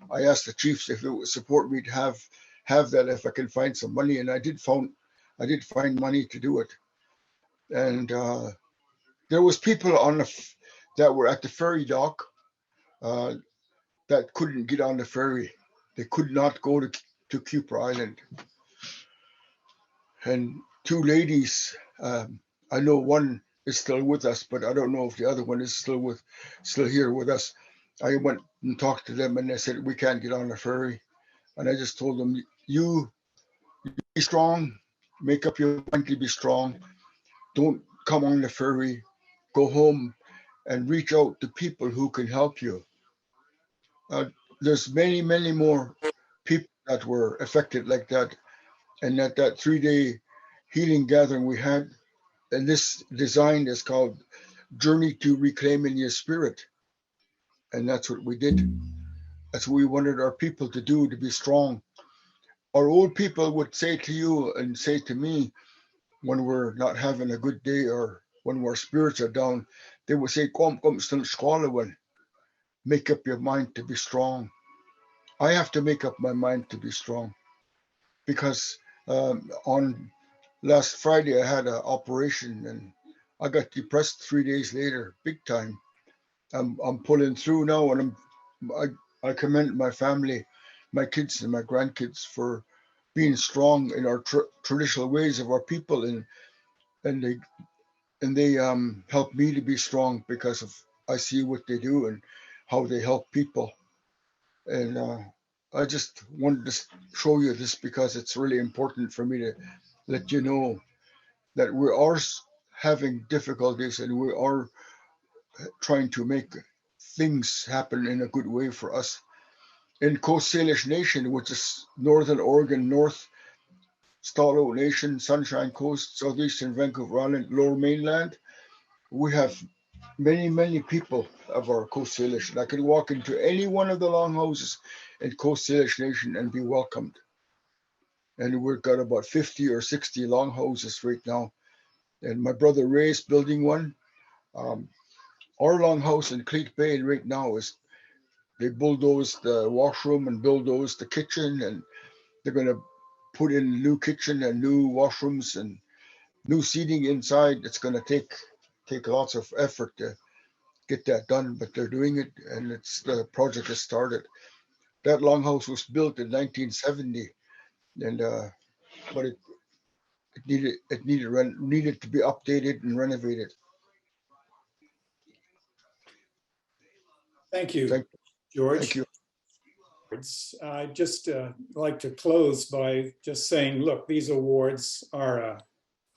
I asked the chiefs if it would support me to have that if I can find some money, and I did find money to do it. And there was people that were at the ferry dock that couldn't get on the ferry. They could not go to Cooper Island. And 2 ladies, I know one is still with us, but I don't know if the other one is still here with us. I went and talked to them, and they said, we can't get on the ferry. And I just told them, you be strong, make up your mind to be strong. Don't come on the ferry, go home and reach out to people who can help you. There's many, many more people that were affected like that. And that 3-day healing gathering we had, and this design is called Journey to Reclaiming Your Spirit. And that's what we did. That's what we wanted our people to do, to be strong. Our old people would say to you and say to me, when we're not having a good day or when our spirits are down, they would say, kom stil skalawan. Make up your mind to be strong. I have to make up my mind to be strong, because on last Friday I had an operation and I got depressed 3 days later, big time. I'm pulling through now, and I commend my family, my kids and my grandkids for being strong in our traditional ways of our people, and they help me to be strong because of I see what they do and how they help people. And I just wanted to show you this because it's really important for me to let you know that we are having difficulties and we are trying to make things happen in a good way for us. In Coast Salish Nation, which is Northern Oregon, North Stalo Nation, Sunshine Coast, Southeastern Vancouver Island, Lower Mainland, we have many, many people of our Coast Salish. And I can walk into any one of the longhouses in Coast Salish Nation and be welcomed. And we've got about 50 or 60 longhouses right now. And my brother Ray's building one. Our longhouse in Cleet Bay right now is, they bulldozed the washroom and bulldozed the kitchen, and they're going to put in a new kitchen and new washrooms and new seating inside. It's going to take lots of effort to get that done, but they're doing it, and the project has started. That longhouse was built in 1970, and but it needed to be updated and renovated. Thank you, Thank George. Thank you. I'd just like to close by just saying, look, these awards are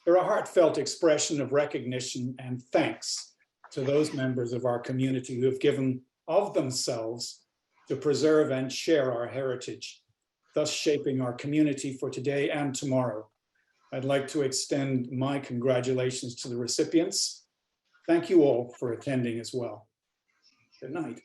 they're a heartfelt expression of recognition and thanks to those members of our community who have given of themselves to preserve and share our heritage, thus shaping our community for today and tomorrow. I'd like to extend my congratulations to the recipients. Thank you all for attending as well. Good night.